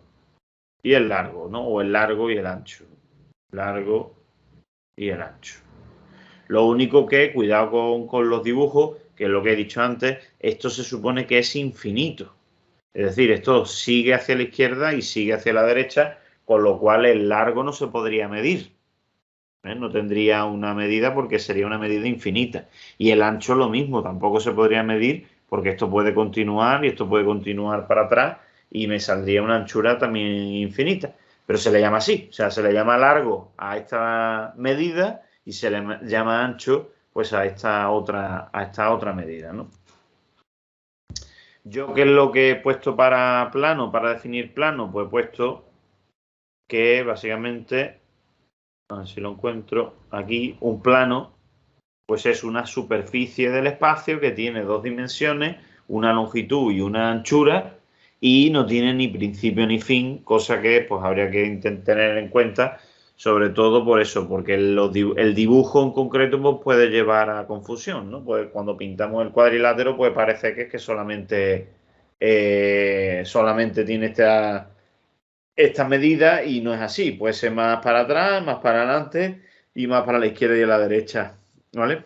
y el largo, ¿no? O el largo y el ancho. Largo y el ancho. Lo único que, cuidado con los dibujos, que es lo que he dicho antes, esto se supone que es infinito. Es decir, esto sigue hacia la izquierda y sigue hacia la derecha, con lo cual el largo no se podría medir. No tendría una medida porque sería una medida infinita. Y el ancho lo mismo, tampoco se podría medir porque esto puede continuar y esto puede continuar para atrás y me saldría una anchura también infinita. Pero se le llama así, o sea, se le llama largo a esta medida y se le llama ancho pues a esta otra medida, ¿no? Yo, ¿qué es lo que he puesto para plano, para definir plano? Pues he puesto que básicamente, a ver si lo encuentro aquí, un plano pues es una superficie del espacio que tiene dos dimensiones, una longitud y una anchura, y no tiene ni principio ni fin, cosa que pues habría que tener en cuenta, sobre todo por eso, porque el dibujo en concreto pues, puede llevar a confusión, ¿no? Pues cuando pintamos el cuadrilátero, pues parece que es que solamente tiene esta medida y no es así, puede ser más para atrás, más para adelante y más para la izquierda y a la derecha, ¿vale?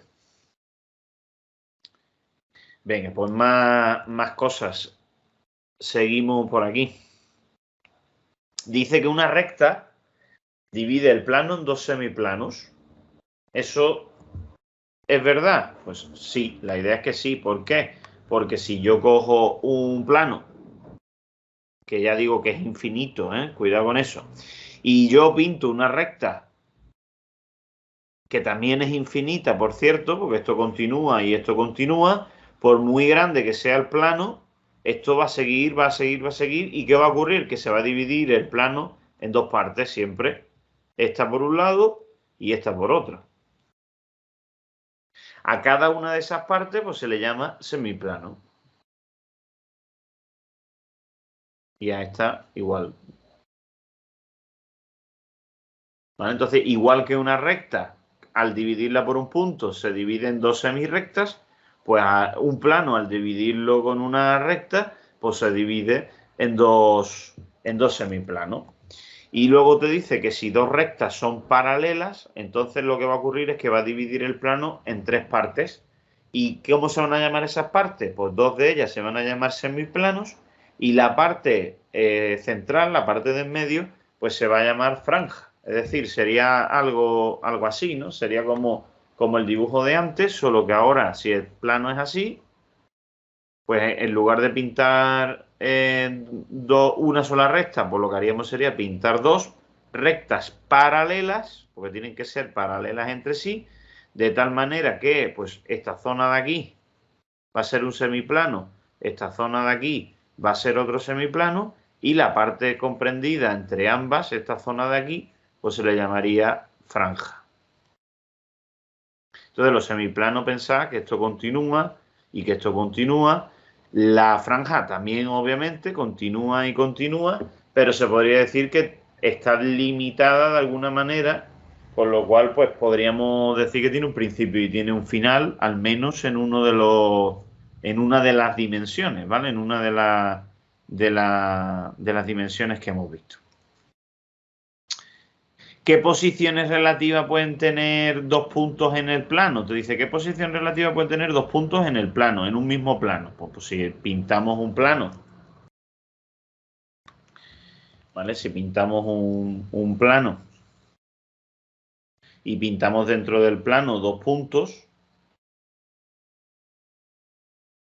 Venga, pues más cosas. Seguimos por aquí. Dice que una recta divide el plano en dos semiplanos. ¿Eso es verdad? Pues sí, la idea es que sí. ¿Por qué? Porque si yo cojo un plano, que ya digo que es infinito, cuidado con eso, y yo pinto una recta, que también es infinita, por cierto, porque esto continúa y esto continúa, por muy grande que sea el plano, esto va a seguir, va a seguir, va a seguir. ¿Y qué va a ocurrir? Que se va a dividir el plano en dos partes siempre. Esta por un lado y esta por otro. A cada una de esas partes pues se le llama semiplano. Y a esta igual. ¿Vale? Entonces, igual que una recta, al dividirla por un punto se divide en dos semirrectas, pues un plano al dividirlo con una recta, pues se divide en dos semiplanos. Y luego te dice que si dos rectas son paralelas, entonces lo que va a ocurrir es que va a dividir el plano en tres partes. ¿Y cómo se van a llamar esas partes? Pues dos de ellas se van a llamar semiplanos y la parte central, la parte de en medio, pues se va a llamar franja. Es decir, sería algo así, ¿no? Sería como el dibujo de antes, solo que ahora, si el plano es así, pues en lugar de pintar una sola recta, pues lo que haríamos sería pintar dos rectas paralelas, porque tienen que ser paralelas entre sí, de tal manera que pues esta zona de aquí va a ser un semiplano, esta zona de aquí va a ser otro semiplano y la parte comprendida entre ambas, esta zona de aquí, pues se le llamaría franja. Entonces los semiplanos, pensad que esto continúa y que esto continúa. La franja también obviamente continúa y continúa, pero se podría decir que está limitada de alguna manera, con lo cual pues podríamos decir que tiene un principio y tiene un final, al menos en una de las dimensiones, ¿vale? En una de las dimensiones que hemos visto. ¿Qué posiciones relativas pueden tener dos puntos en el plano? Te dice, ¿qué posición relativa pueden tener dos puntos en el plano, en un mismo plano? Pues si pintamos un plano, ¿vale? Si pintamos un plano y pintamos dentro del plano dos puntos,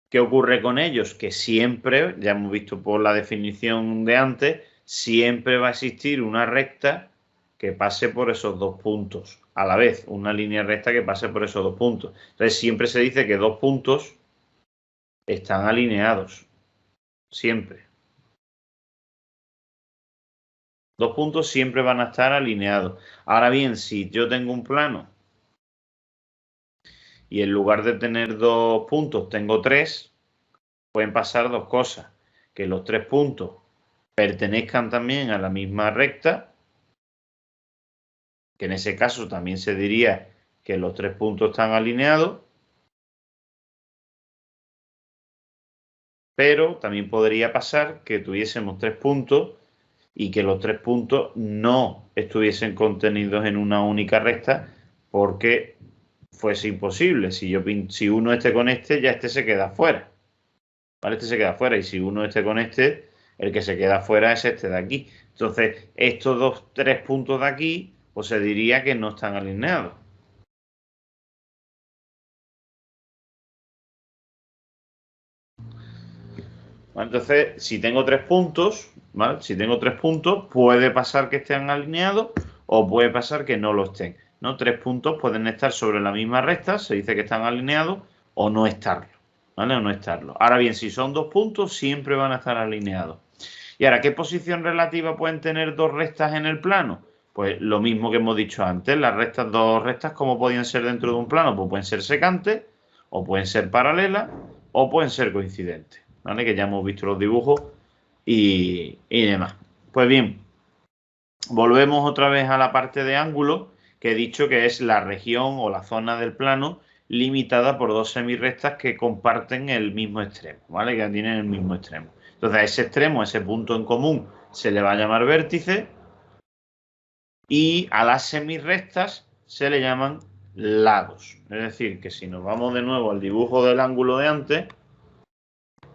¿qué ocurre con ellos? Que siempre, ya hemos visto por la definición de antes, siempre va a existir una recta que pase por esos dos puntos. A la vez, una línea recta que pase por esos dos puntos. Entonces, siempre se dice que dos puntos están alineados. Siempre. Dos puntos siempre van a estar alineados. Ahora bien, si yo tengo un plano y en lugar de tener dos puntos tengo tres, pueden pasar dos cosas. Que los tres puntos pertenezcan también a la misma recta, que en ese caso también se diría que los tres puntos están alineados, pero también podría pasar que tuviésemos tres puntos y que los tres puntos no estuviesen contenidos en una única recta porque fuese imposible. Si uno esté con este, ya este se queda fuera. ¿Vale? Este se queda fuera. Y si uno esté con este, el que se queda fuera es este de aquí. Entonces, estos tres puntos de aquí, pues se diría que no están alineados. ¿Vale? Entonces, si tengo tres puntos, ¿vale? Si tengo tres puntos, puede pasar que estén alineados o puede pasar que no lo estén, ¿no? Tres puntos pueden estar sobre la misma recta, se dice que están alineados, o no estarlo, ¿vale? O no estarlo. Ahora bien, si son dos puntos, siempre van a estar alineados. Y ahora, ¿qué posición relativa pueden tener dos rectas en el plano? Pues lo mismo que hemos dicho antes, dos rectas, ¿cómo podían ser dentro de un plano? Pues pueden ser secantes, o pueden ser paralelas, o pueden ser coincidentes, ¿vale? Que ya hemos visto los dibujos y demás. Pues bien, volvemos otra vez a la parte de ángulo, que he dicho que es la región o la zona del plano limitada por dos semirrectas que comparten el mismo extremo, ¿vale? Que tienen el mismo extremo. Entonces, a ese extremo, a ese punto en común, se le va a llamar vértice y a las semirrectas se le llaman lados. Es decir, que si nos vamos de nuevo al dibujo del ángulo de antes,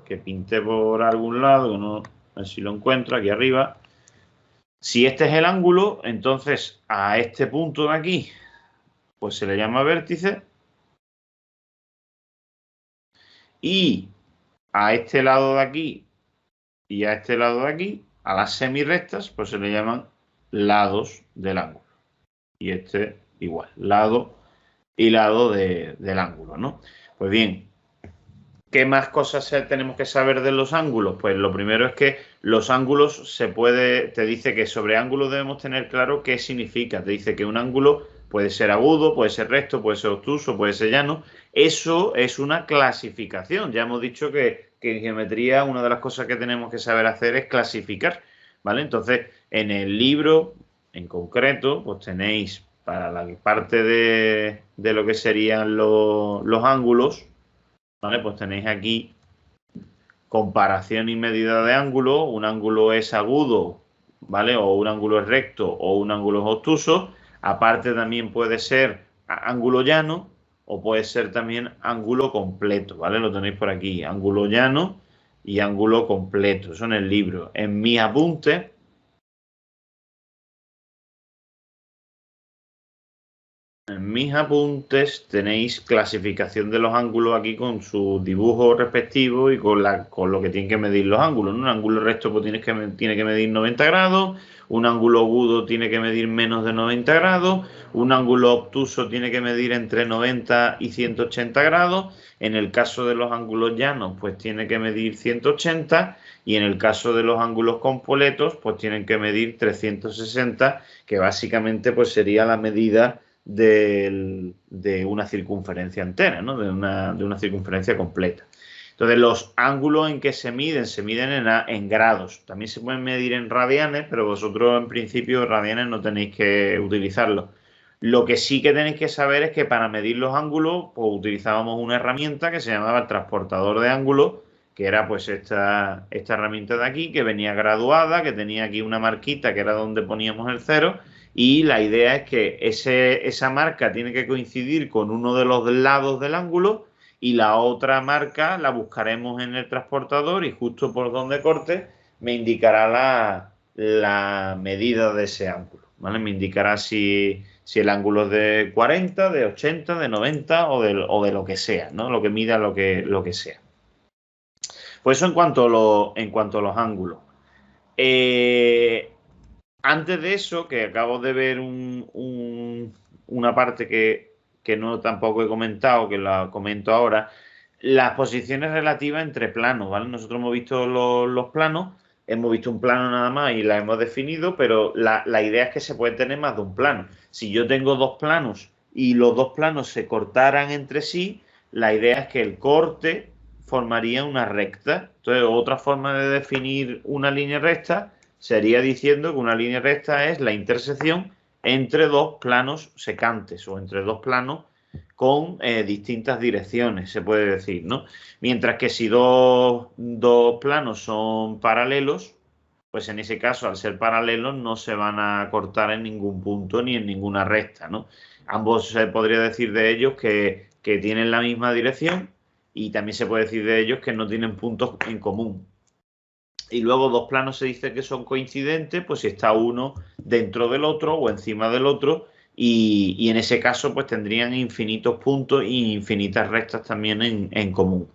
que pinté por algún lado, no, a ver si lo encuentro aquí arriba. Si este es el ángulo, entonces a este punto de aquí, pues se le llama vértice. Y a este lado de aquí y a este lado de aquí, a las semirrectas, pues se le llaman lados del ángulo. Y este igual, lado y lado del ángulo, ¿no? Pues bien, ¿qué más cosas tenemos que saber de los ángulos? Pues lo primero es que los ángulos te dice que sobre ángulos debemos tener claro qué significa. Te dice que un ángulo puede ser agudo, puede ser recto, puede ser obtuso, puede ser llano. Eso es una clasificación. Ya hemos dicho que en geometría una de las cosas que tenemos que saber hacer es clasificar, ¿vale? Entonces, en el libro, en concreto, pues tenéis para la parte de lo que serían los ángulos, ¿vale? Pues tenéis aquí comparación y medida de ángulo. Un ángulo es agudo, ¿vale? O un ángulo es recto o un ángulo es obtuso. Aparte también puede ser ángulo llano o puede ser también ángulo completo, ¿vale? Lo tenéis por aquí, ángulo llano y ángulo completo. Eso en el libro. En mis apuntes tenéis clasificación de los ángulos aquí con sus dibujos respectivos y con lo que tienen que medir los ángulos, ¿no? Un ángulo recto pues tiene que medir 90 grados, un ángulo agudo tiene que medir menos de 90 grados, un ángulo obtuso tiene que medir entre 90 y 180 grados, en el caso de los ángulos llanos pues tiene que medir 180 y en el caso de los ángulos completos pues tienen que medir 360, que básicamente pues sería la medida de una circunferencia entera, ¿no? De una circunferencia completa. Entonces, los ángulos en que se miden en grados. También se pueden medir en radianes, pero vosotros en principio radianes no tenéis que utilizarlo. Lo que sí que tenéis que saber es que para medir los ángulos, pues utilizábamos una herramienta que se llamaba el transportador de ángulos, que era pues esta herramienta de aquí, que venía graduada, que tenía aquí una marquita que era donde poníamos el cero. Y la idea es que esa marca tiene que coincidir con uno de los lados del ángulo y la otra marca la buscaremos en el transportador y justo por donde corte me indicará la medida de ese ángulo, ¿vale? Me indicará si el ángulo es de 40, de 80, de 90 o de lo que sea, ¿no? Lo que mida lo que sea. Pues eso en cuanto a los ángulos. Antes de eso, que acabo de ver una parte que no tampoco he comentado, que la comento ahora, las posiciones relativas entre planos, ¿vale? Nosotros hemos visto los planos, hemos visto un plano nada más y la hemos definido, pero la idea es que se puede tener más de un plano. Si yo tengo dos planos y los dos planos se cortaran entre sí, la idea es que el corte formaría una recta. Entonces, otra forma de definir una línea recta sería diciendo que una línea recta es la intersección entre dos planos secantes o entre dos planos con distintas direcciones, se puede decir, ¿no? Mientras que si dos planos son paralelos, pues en ese caso, al ser paralelos, no se van a cortar en ningún punto ni en ninguna recta, ¿no? Ambos se podría decir de ellos que tienen la misma dirección y también se puede decir de ellos que no tienen puntos en común. Y luego dos planos se dice que son coincidentes, pues si está uno dentro del otro o encima del otro, y en ese caso pues tendrían infinitos puntos y infinitas rectas también en común.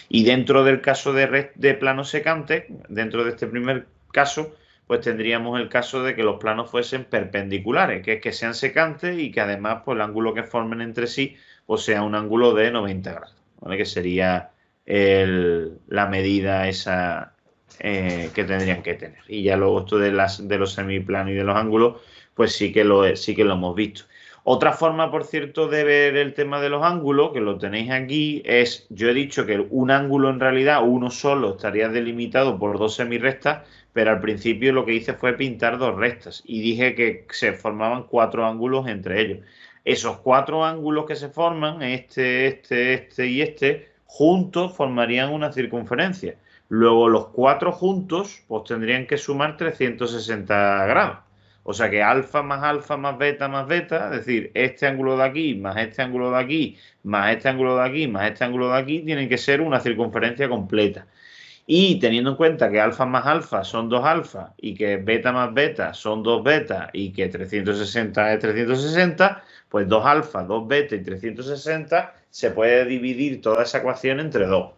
Y dentro del caso de planos secantes, dentro de este primer caso, pues tendríamos el caso de que los planos fuesen perpendiculares, que es que sean secantes y que además pues el ángulo que formen entre sí pues sea un ángulo de 90 grados, ¿vale? Que sería la medida esa que tendrían que tener. Y ya luego esto de los semiplanos y de los ángulos, pues sí que lo hemos visto. Otra forma, por cierto, de ver el tema de los ángulos, que lo tenéis aquí, es, yo he dicho que un ángulo en realidad, uno solo, estaría delimitado por dos semirrectas, pero al principio lo que hice fue pintar dos rectas y dije que se formaban cuatro ángulos entre ellos. Esos cuatro ángulos que se forman, este y este, juntos formarían una circunferencia. Luego los cuatro juntos, pues tendrían que sumar 360 grados. O sea que alfa más beta, es decir, este ángulo de aquí, más este ángulo de aquí, más este ángulo de aquí, más este ángulo de aquí, tienen que ser una circunferencia completa. Y teniendo en cuenta que alfa más alfa son dos alfa y que beta más beta son dos beta y que 360 es 360, pues dos alfa, dos beta y 360 se puede dividir toda esa ecuación entre dos.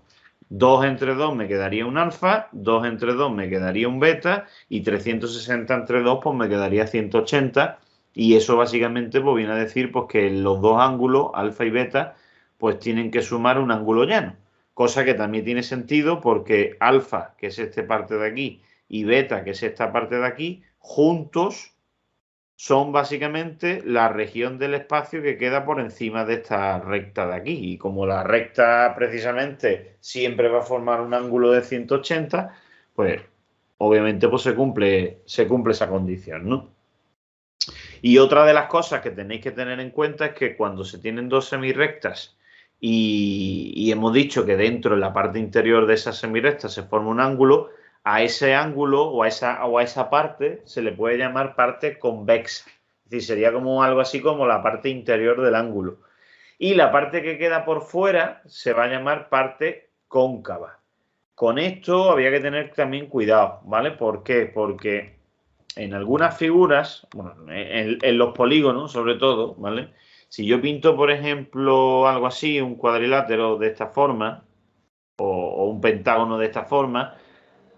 2 entre 2 me quedaría un alfa, 2 entre 2 me quedaría un beta y 360 entre 2 pues me quedaría 180 y eso básicamente pues viene a decir pues que los dos ángulos, alfa y beta, pues tienen que sumar un ángulo llano. Cosa que también tiene sentido porque alfa, que es esta parte de aquí, y beta, que es esta parte de aquí, juntos son básicamente la región del espacio que queda por encima de esta recta de aquí. Y como la recta precisamente siempre va a formar un ángulo de 180, pues obviamente pues se cumple esa condición, ¿no? Y otra de las cosas que tenéis que tener en cuenta es que cuando se tienen dos semirrectas y hemos dicho que dentro, en la parte interior de esa semirrecta, se forma un ángulo, a ese ángulo o a esa parte se le puede llamar parte convexa. Es decir, sería como algo así como la parte interior del ángulo. Y la parte que queda por fuera se va a llamar parte cóncava. Con esto había que tener también cuidado, ¿vale? ¿Por qué? Porque en algunas figuras, bueno, en los polígonos sobre todo, ¿vale? Si yo pinto, por ejemplo, algo así, un cuadrilátero de esta forma, o un pentágono de esta forma,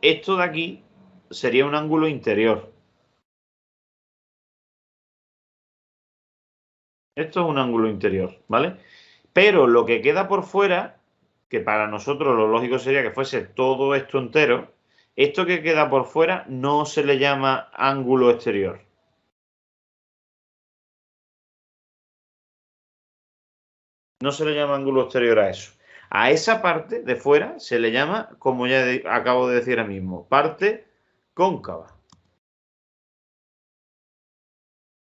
esto de aquí sería un ángulo interior. Esto es un ángulo interior, ¿vale? Pero lo que queda por fuera, que para nosotros lo lógico sería que fuese todo esto entero, esto que queda por fuera no se le llama ángulo exterior. No se le llama ángulo exterior a eso. A esa parte de fuera se le llama, como ya acabo de decir ahora mismo, parte cóncava.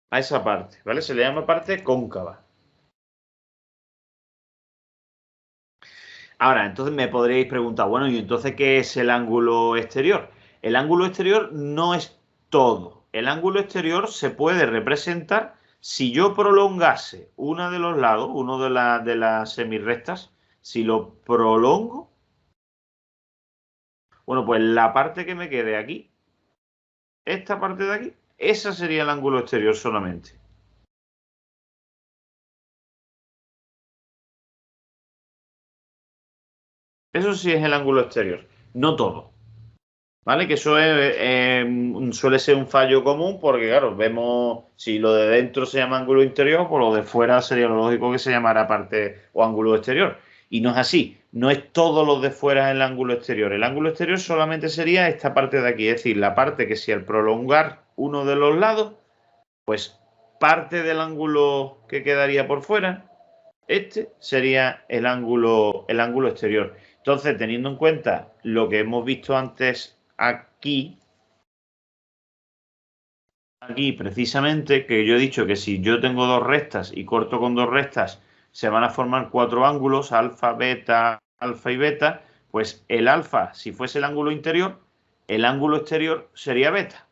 A esa parte, ¿vale? Se le llama parte cóncava. Ahora, entonces me podréis preguntar, bueno, ¿y entonces qué es el ángulo exterior? El ángulo exterior no es todo. El ángulo exterior se puede representar si yo prolongase uno de los lados, uno de las semirrectas, si lo prolongo, bueno, pues la parte que me quede aquí, esta parte de aquí, esa sería el ángulo exterior solamente. Eso sí es el ángulo exterior, no todo. ¿Vale? Que eso suele ser un fallo común porque, claro, vemos si lo de dentro se llama ángulo interior, pues lo de fuera sería lo lógico que se llamara parte o ángulo exterior. Y no es así, no es todo lo de fuera el ángulo exterior. El ángulo exterior solamente sería esta parte de aquí, es decir, la parte que si al prolongar uno de los lados, pues parte del ángulo que quedaría por fuera, este sería el ángulo exterior. Entonces, teniendo en cuenta lo que hemos visto antes aquí precisamente, que yo he dicho que si yo tengo dos rectas y corto con dos rectas, se van a formar cuatro ángulos, alfa y beta, pues el alfa, si fuese el ángulo interior, el ángulo exterior sería beta.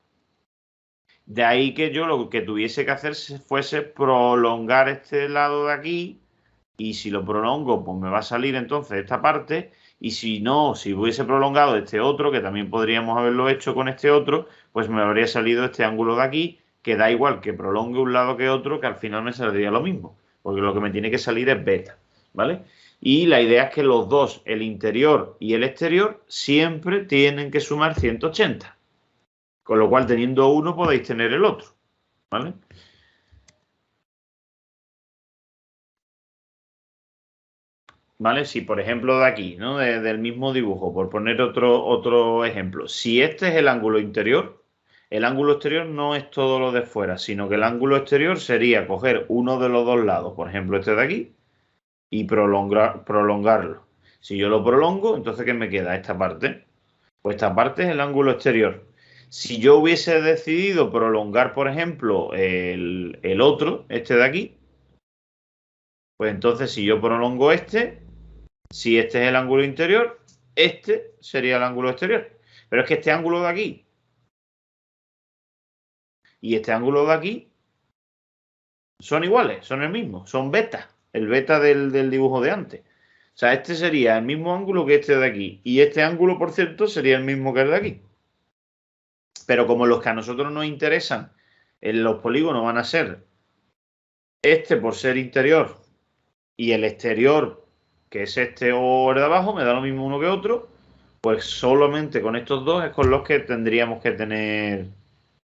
De ahí que yo lo que tuviese que hacer fuese prolongar este lado de aquí, y si lo prolongo, pues me va a salir entonces esta parte, y si no, si hubiese prolongado este otro, que también podríamos haberlo hecho con este otro, pues me habría salido este ángulo de aquí, que da igual que prolongue un lado que otro, que al final me saldría lo mismo, porque lo que me tiene que salir es beta, ¿vale? Y la idea es que los dos, el interior y el exterior, siempre tienen que sumar 180. Con lo cual, teniendo uno, podéis tener el otro, ¿vale? ¿Vale? Si, por ejemplo, de aquí, ¿no? Del mismo dibujo, por poner otro ejemplo. Si este es el ángulo interior, el ángulo exterior no es todo lo de fuera, sino que el ángulo exterior sería coger uno de los dos lados, por ejemplo, este de aquí, y prolongarlo. Si yo lo prolongo, entonces ¿qué me queda? Esta parte. Pues esta parte es el ángulo exterior. Si yo hubiese decidido prolongar, por ejemplo, el otro, este de aquí, pues entonces si yo prolongo este, si este es el ángulo interior, este sería el ángulo exterior. Pero es que este ángulo de aquí y este ángulo de aquí son iguales, son el mismo, son beta, el beta del dibujo de antes. O sea, este sería el mismo ángulo que este de aquí. Y este ángulo, por cierto, sería el mismo que el de aquí. Pero como los que a nosotros nos interesan en los polígonos van a ser este por ser interior y el exterior, que es este o el de abajo, me da lo mismo uno que otro, pues solamente con estos dos es con los que tendríamos que tener,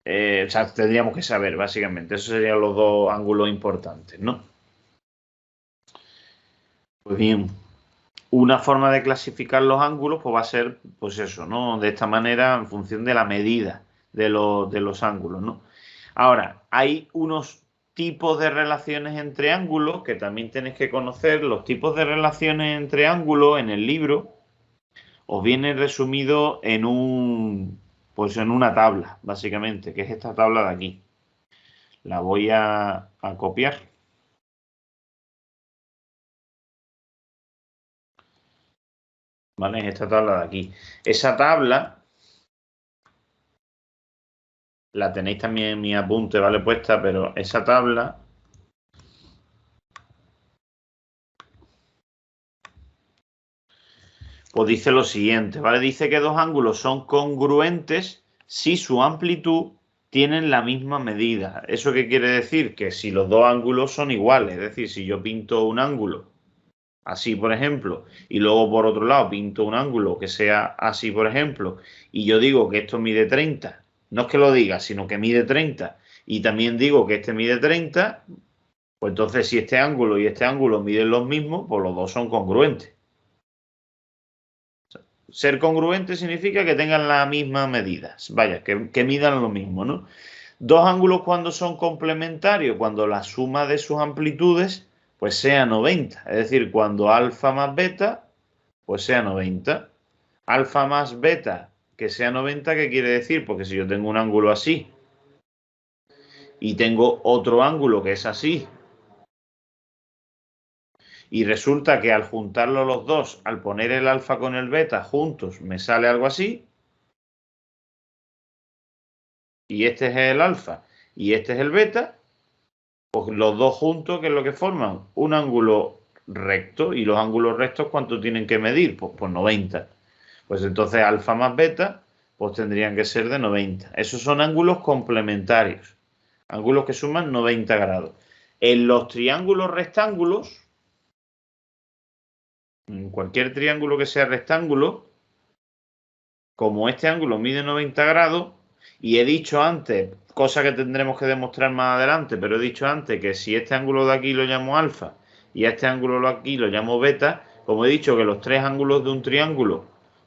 o sea, tendríamos que saber, básicamente. Esos serían los dos ángulos importantes, ¿no? Pues bien, una forma de clasificar los ángulos pues va a ser, pues eso, ¿no? De esta manera, en función de la medida de los ángulos, ¿no? Ahora, hay unos tipos de relaciones entre ángulos que también tenéis que conocer. Los tipos de relaciones entre ángulos en el libro os viene resumido pues en una tabla, básicamente, que es esta tabla de aquí. La voy a copiar. ¿Vale? Es esta tabla de aquí. Esa tabla la tenéis también en mi apunte, ¿vale? Puesta, pero esa tabla pues dice lo siguiente, ¿vale? Dice que dos ángulos son congruentes si su amplitud tienen la misma medida. ¿Eso qué quiere decir? Que si los dos ángulos son iguales, es decir, si yo pinto un ángulo así, por ejemplo, y luego por otro lado pinto un ángulo que sea así, por ejemplo, y yo digo que esto mide 30, no es que lo diga, sino que mide 30, y también digo que este mide 30, pues entonces si este ángulo y este ángulo miden los mismos, pues los dos son congruentes. Ser congruente significa que tengan la misma medida, vaya, que midan lo mismo, ¿no? Dos ángulos cuando son complementarios, cuando la suma de sus amplitudes pues sea 90, es decir, cuando alfa más beta pues sea 90. Alfa más beta que sea 90, ¿qué quiere decir? Porque si yo tengo un ángulo así y tengo otro ángulo que es así, y resulta que al juntarlo los dos, al poner el alfa con el beta juntos, me sale algo así, y este es el alfa y este es el beta, pues los dos juntos, ¿qué es lo que forman? Un ángulo recto. ¿Y los ángulos rectos cuánto tienen que medir? Pues 90. Pues entonces alfa más beta, pues tendrían que ser de 90. Esos son ángulos complementarios. Ángulos que suman 90 grados. En los triángulos rectángulos, en cualquier triángulo que sea rectángulo, como este ángulo mide 90 grados, y he dicho antes, cosa que tendremos que demostrar más adelante, pero he dicho antes que si este ángulo de aquí lo llamo alfa y a este ángulo de aquí lo llamo beta, como he dicho que los tres ángulos de un triángulo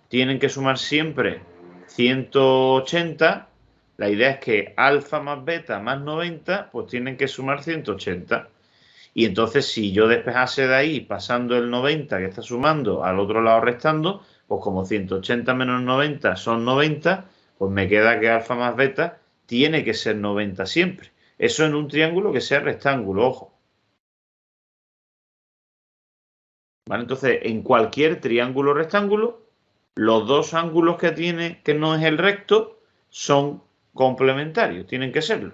tienen que sumar siempre 180, la idea es que alfa más beta más 90, pues tienen que sumar 180. Y entonces, si yo despejase de ahí, pasando el 90 que está sumando, al otro lado restando, pues como 180 menos 90 son 90, pues me queda que alfa más beta tiene que ser 90 siempre. Eso en un triángulo que sea rectángulo, ojo. ¿Vale? Entonces, en cualquier triángulo rectángulo, los dos ángulos que tiene, que no es el recto, son complementarios, tienen que serlo.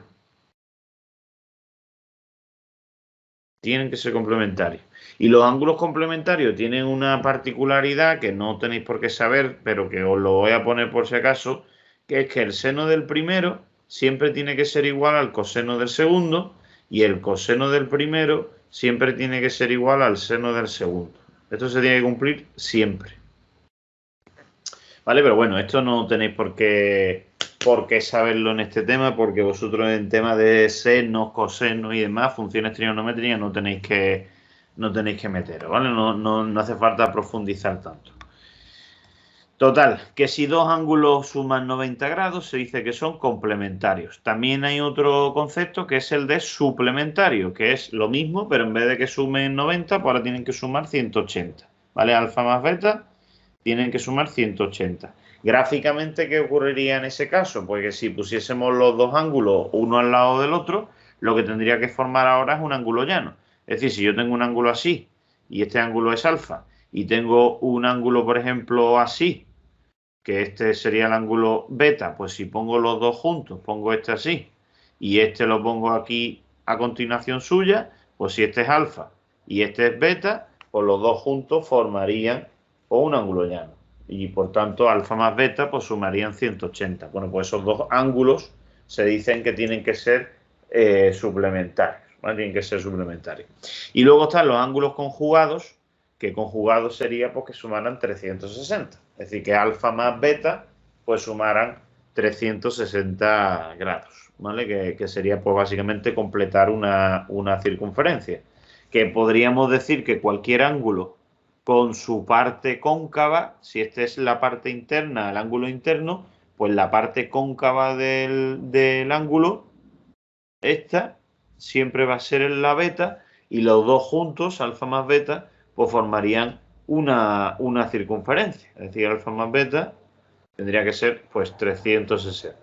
Tienen que ser complementarios. Y los ángulos complementarios tienen una particularidad que no tenéis por qué saber, pero que os lo voy a poner por si acaso, que es que el seno del primero siempre tiene que ser igual al coseno del segundo y el coseno del primero siempre tiene que ser igual al seno del segundo. Esto se tiene que cumplir siempre. ¿Vale? Pero bueno, esto no tenéis por qué saberlo en este tema, porque vosotros en tema de senos, cosenos y demás, funciones trigonométricas, no tenéis que meteros, ¿vale? No hace falta profundizar tanto. Total, que si dos ángulos suman 90 grados, se dice que son complementarios. También hay otro concepto que es el de suplementario, que es lo mismo, pero en vez de que sumen 90, pues ahora tienen que sumar 180. ¿Vale? Alfa más beta tienen que sumar 180. Gráficamente, ¿qué ocurriría en ese caso? Pues que si pusiésemos los dos ángulos uno al lado del otro, lo que tendría que formar ahora es un ángulo llano. Es decir, si yo tengo un ángulo así y este ángulo es alfa, y tengo un ángulo, por ejemplo, así, que este sería el ángulo beta, pues si pongo los dos juntos, pongo este así, y este lo pongo aquí a continuación suya, pues si este es alfa y este es beta, pues los dos juntos formarían un ángulo llano. Y por tanto, alfa más beta, pues sumarían 180. Bueno, pues esos dos ángulos se dicen que tienen que ser suplementarios, ¿vale? Tienen que ser suplementarios. Y luego están los ángulos conjugados, que conjugados sería pues que sumaran 360. Es decir, que alfa más beta pues sumaran 360 grados, ¿vale? Que sería pues básicamente completar una circunferencia. Que podríamos decir que cualquier ángulo con su parte cóncava, si esta es la parte interna, el ángulo interno, pues la parte cóncava del ángulo, esta siempre va a ser en la beta y los dos juntos, alfa más beta, pues formarían una circunferencia. Es decir, alfa más beta tendría que ser pues 360.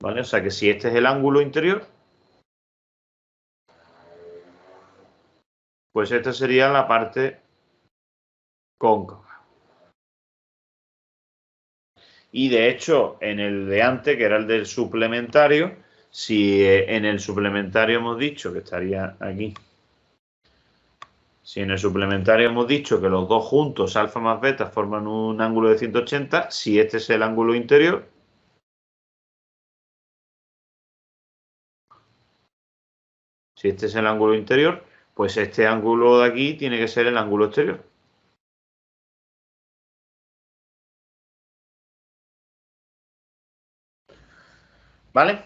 ¿Vale? O sea que si este es el ángulo interior, pues esta sería la parte cóncava. Y de hecho, en el de antes, que era el del suplementario, si en el suplementario hemos dicho que estaría aquí. Si en el suplementario hemos dicho que los dos juntos, alfa más beta, forman un ángulo de 180, si este es el ángulo interior, si este es el ángulo interior, pues este ángulo de aquí tiene que ser el ángulo exterior. ¿Vale?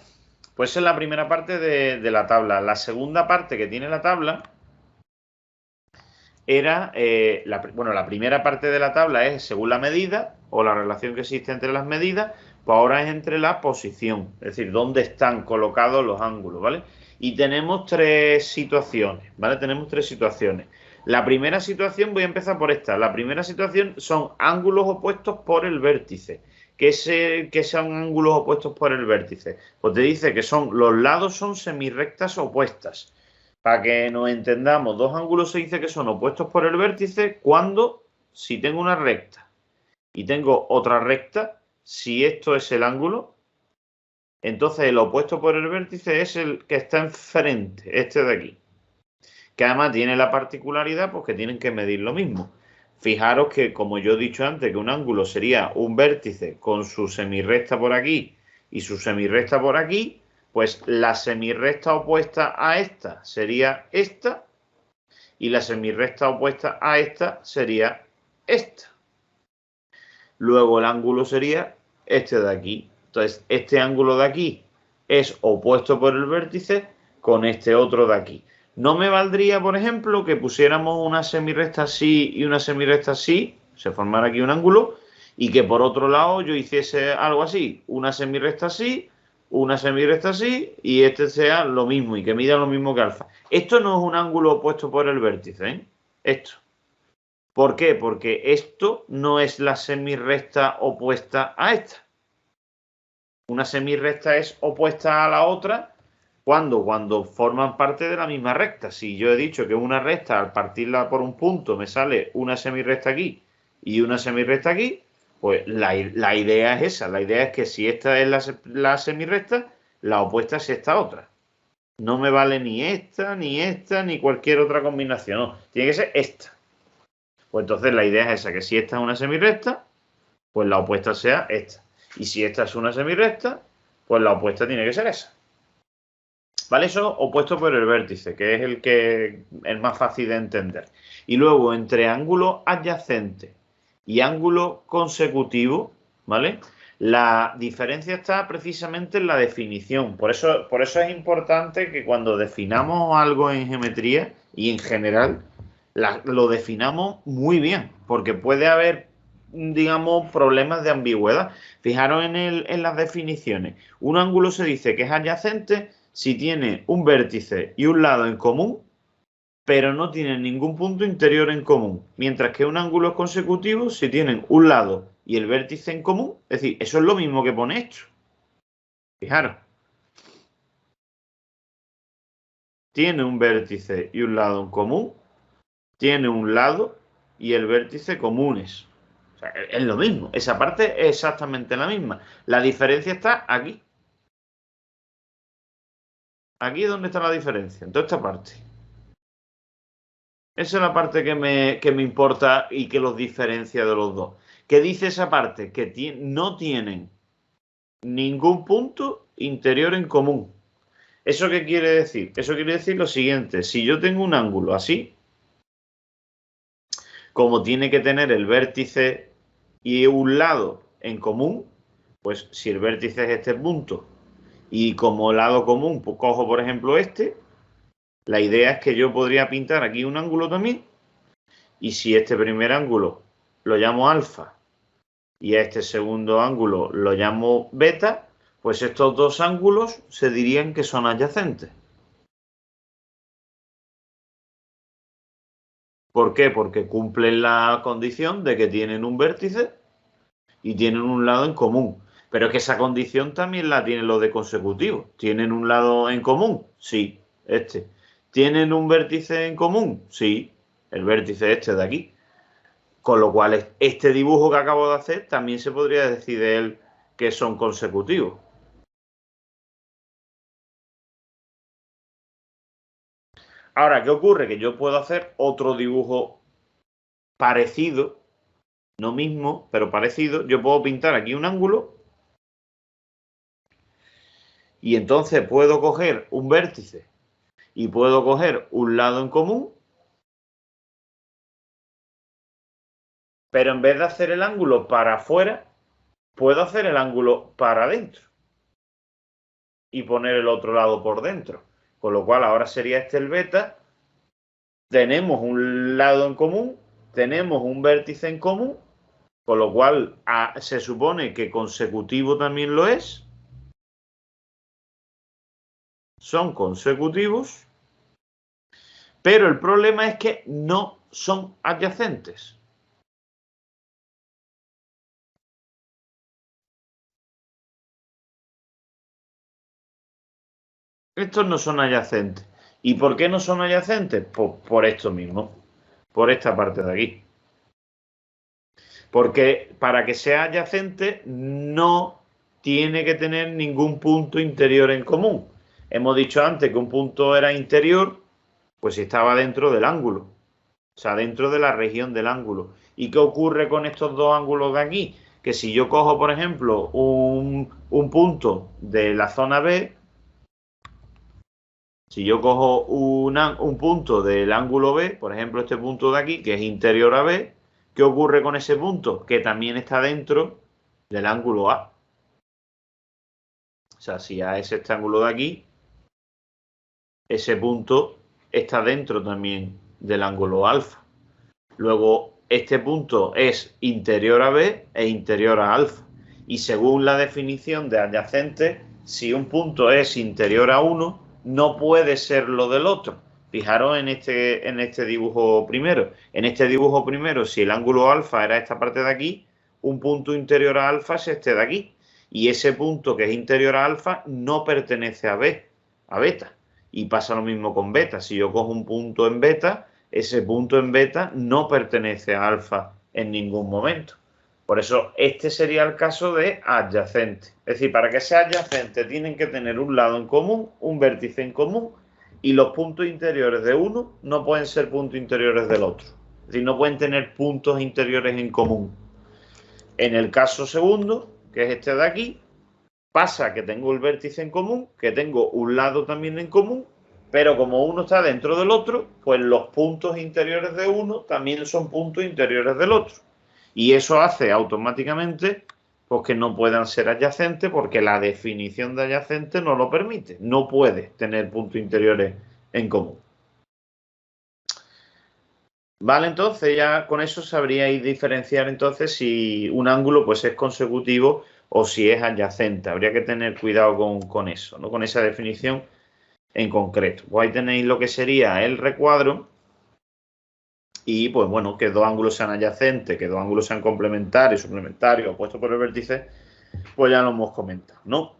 Pues esa es la primera parte de la tabla. La segunda parte que tiene la tabla era, la primera parte de la tabla es según la medida o la relación que existe entre las medidas, pues ahora es entre la posición, es decir, dónde están colocados los ángulos, ¿vale? Y tenemos tres situaciones, ¿vale? Tenemos tres situaciones. La primera situación, voy a empezar por esta. La primera situación son ángulos opuestos por el vértice. ¿Qué son ángulos opuestos por el vértice? Pues te dice que los lados son semirrectas opuestas. Para que nos entendamos, dos ángulos se dice que son opuestos por el vértice cuando, si tengo una recta y tengo otra recta, si esto es el ángulo, entonces el opuesto por el vértice es el que está enfrente, este de aquí. Que además tiene la particularidad pues que tienen que medir lo mismo. Fijaros que, como yo he dicho antes, que un ángulo sería un vértice con su semirrecta por aquí y su semirrecta por aquí, pues la semirrecta opuesta a esta sería esta y la semirrecta opuesta a esta sería esta. Luego el ángulo sería este de aquí. Entonces, este ángulo de aquí es opuesto por el vértice con este otro de aquí. No me valdría, por ejemplo, que pusiéramos una semirrecta así y una semirrecta así, se formara aquí un ángulo, y que por otro lado yo hiciese algo así, una semirrecta así, una semirrecta así, y este sea lo mismo, y que mida lo mismo que alfa. Esto no es un ángulo opuesto por el vértice, ¿eh? Esto. ¿Por qué? Porque esto no es la semirrecta opuesta a esta. Una semirrecta es opuesta a la otra cuando forman parte de la misma recta. Si yo he dicho que una recta, al partirla por un punto, me sale una semirrecta aquí y una semirrecta aquí, pues la idea es esa. La idea es que si esta es la semirrecta, la opuesta es esta otra. No me vale ni esta, ni cualquier otra combinación. No, tiene que ser esta. Pues entonces la idea es esa, que si esta es una semirrecta, pues la opuesta sea esta. Y si esta es una semirrecta, pues la opuesta tiene que ser esa. ¿Vale? Eso opuesto por el vértice, que es el más fácil de entender. Y luego, entre ángulo adyacente y ángulo consecutivo, ¿vale? La diferencia está precisamente en la definición. Por eso es importante que cuando definamos algo en geometría y en general, lo definamos muy bien, porque puede haber, digamos, problemas de ambigüedad. Fijaros en las definiciones. Un ángulo se dice que es adyacente si tiene un vértice y un lado en común, pero no tienen ningún punto interior en común. Mientras que un ángulo es consecutivo si tienen un lado y el vértice en común. Es decir, eso es lo mismo que pone esto. Fijaros. Tiene un vértice y un lado en común. Tiene un lado y el vértice comunes. O sea, es lo mismo. Esa parte es exactamente la misma. La diferencia está aquí. Aquí es donde está la diferencia, en toda esta parte. Esa es la parte que me importa y que los diferencia de los dos. ¿Qué dice esa parte? Que no tienen ningún punto interior en común. ¿Eso qué quiere decir? Eso quiere decir lo siguiente. Si yo tengo un ángulo así, como tiene que tener el vértice y un lado en común, pues si el vértice es este punto y como lado común, pues cojo por ejemplo este, la idea es que yo podría pintar aquí un ángulo también, y si este primer ángulo lo llamo alfa y a este segundo ángulo lo llamo beta, pues estos dos ángulos se dirían que son adyacentes. ¿Por qué? Porque cumplen la condición de que tienen un vértice y tienen un lado en común. Pero es que esa condición también la tienen los de consecutivos. ¿Tienen un lado en común? Sí, este. ¿Tienen un vértice en común? Sí, el vértice este de aquí. Con lo cual, este dibujo que acabo de hacer también se podría decir de él que son consecutivos. Ahora, ¿qué ocurre? Que yo puedo hacer otro dibujo parecido, no mismo, pero parecido. Yo puedo pintar aquí un ángulo y entonces puedo coger un vértice y puedo coger un lado en común, pero en vez de hacer el ángulo para afuera, puedo hacer el ángulo para adentro y poner el otro lado por dentro. Con lo cual ahora sería este el beta. Tenemos un lado en común, tenemos un vértice en común, con lo cual se supone que consecutivo también lo es. Son consecutivos, pero el problema es que no son adyacentes. Estos no son adyacentes. ¿Y por qué no son adyacentes? Pues por esto mismo, por esta parte de aquí. Porque para que sea adyacente no tiene que tener ningún punto interior en común. Hemos dicho antes que un punto era interior, pues si estaba dentro del ángulo, o sea, dentro de la región del ángulo. ¿Y qué ocurre con estos dos ángulos de aquí? Que si yo cojo, por ejemplo, un punto de la zona B, si yo cojo un punto del ángulo B, por ejemplo, este punto de aquí, que es interior a B, ¿qué ocurre con ese punto? Que también está dentro del ángulo A. O sea, si A es este ángulo de aquí, ese punto está dentro también del ángulo alfa. Luego, este punto es interior a B e interior a alfa. Y según la definición de adyacente, si un punto es interior a 1, no puede ser lo del otro. Fijaros en este dibujo primero. En este dibujo primero, si el ángulo alfa era esta parte de aquí, un punto interior a alfa es este de aquí. Y ese punto que es interior a alfa no pertenece a B, a beta. Y pasa lo mismo con beta. Si yo cojo un punto en beta, ese punto en beta no pertenece a alfa en ningún momento. Por eso este sería el caso de adyacente. Es decir, para que sea adyacente tienen que tener un lado en común, un vértice en común, y los puntos interiores de uno no pueden ser puntos interiores del otro. Es decir, no pueden tener puntos interiores en común. En el caso segundo, que es este de aquí, pasa que tengo el vértice en común, que tengo un lado también en común, pero como uno está dentro del otro, pues los puntos interiores de uno también son puntos interiores del otro. Y eso hace automáticamente pues, que no puedan ser adyacentes porque la definición de adyacente no lo permite. No puede tener puntos interiores en común. Vale, entonces ya con eso sabríais diferenciar entonces si un ángulo pues es consecutivo o si es adyacente. Habría que tener cuidado con eso, ¿no? Con esa definición en concreto. Pues ahí tenéis lo que sería el recuadro y pues bueno, que dos ángulos sean adyacentes, que dos ángulos sean complementarios, suplementarios, opuestos por el vértice, pues ya lo hemos comentado, ¿no?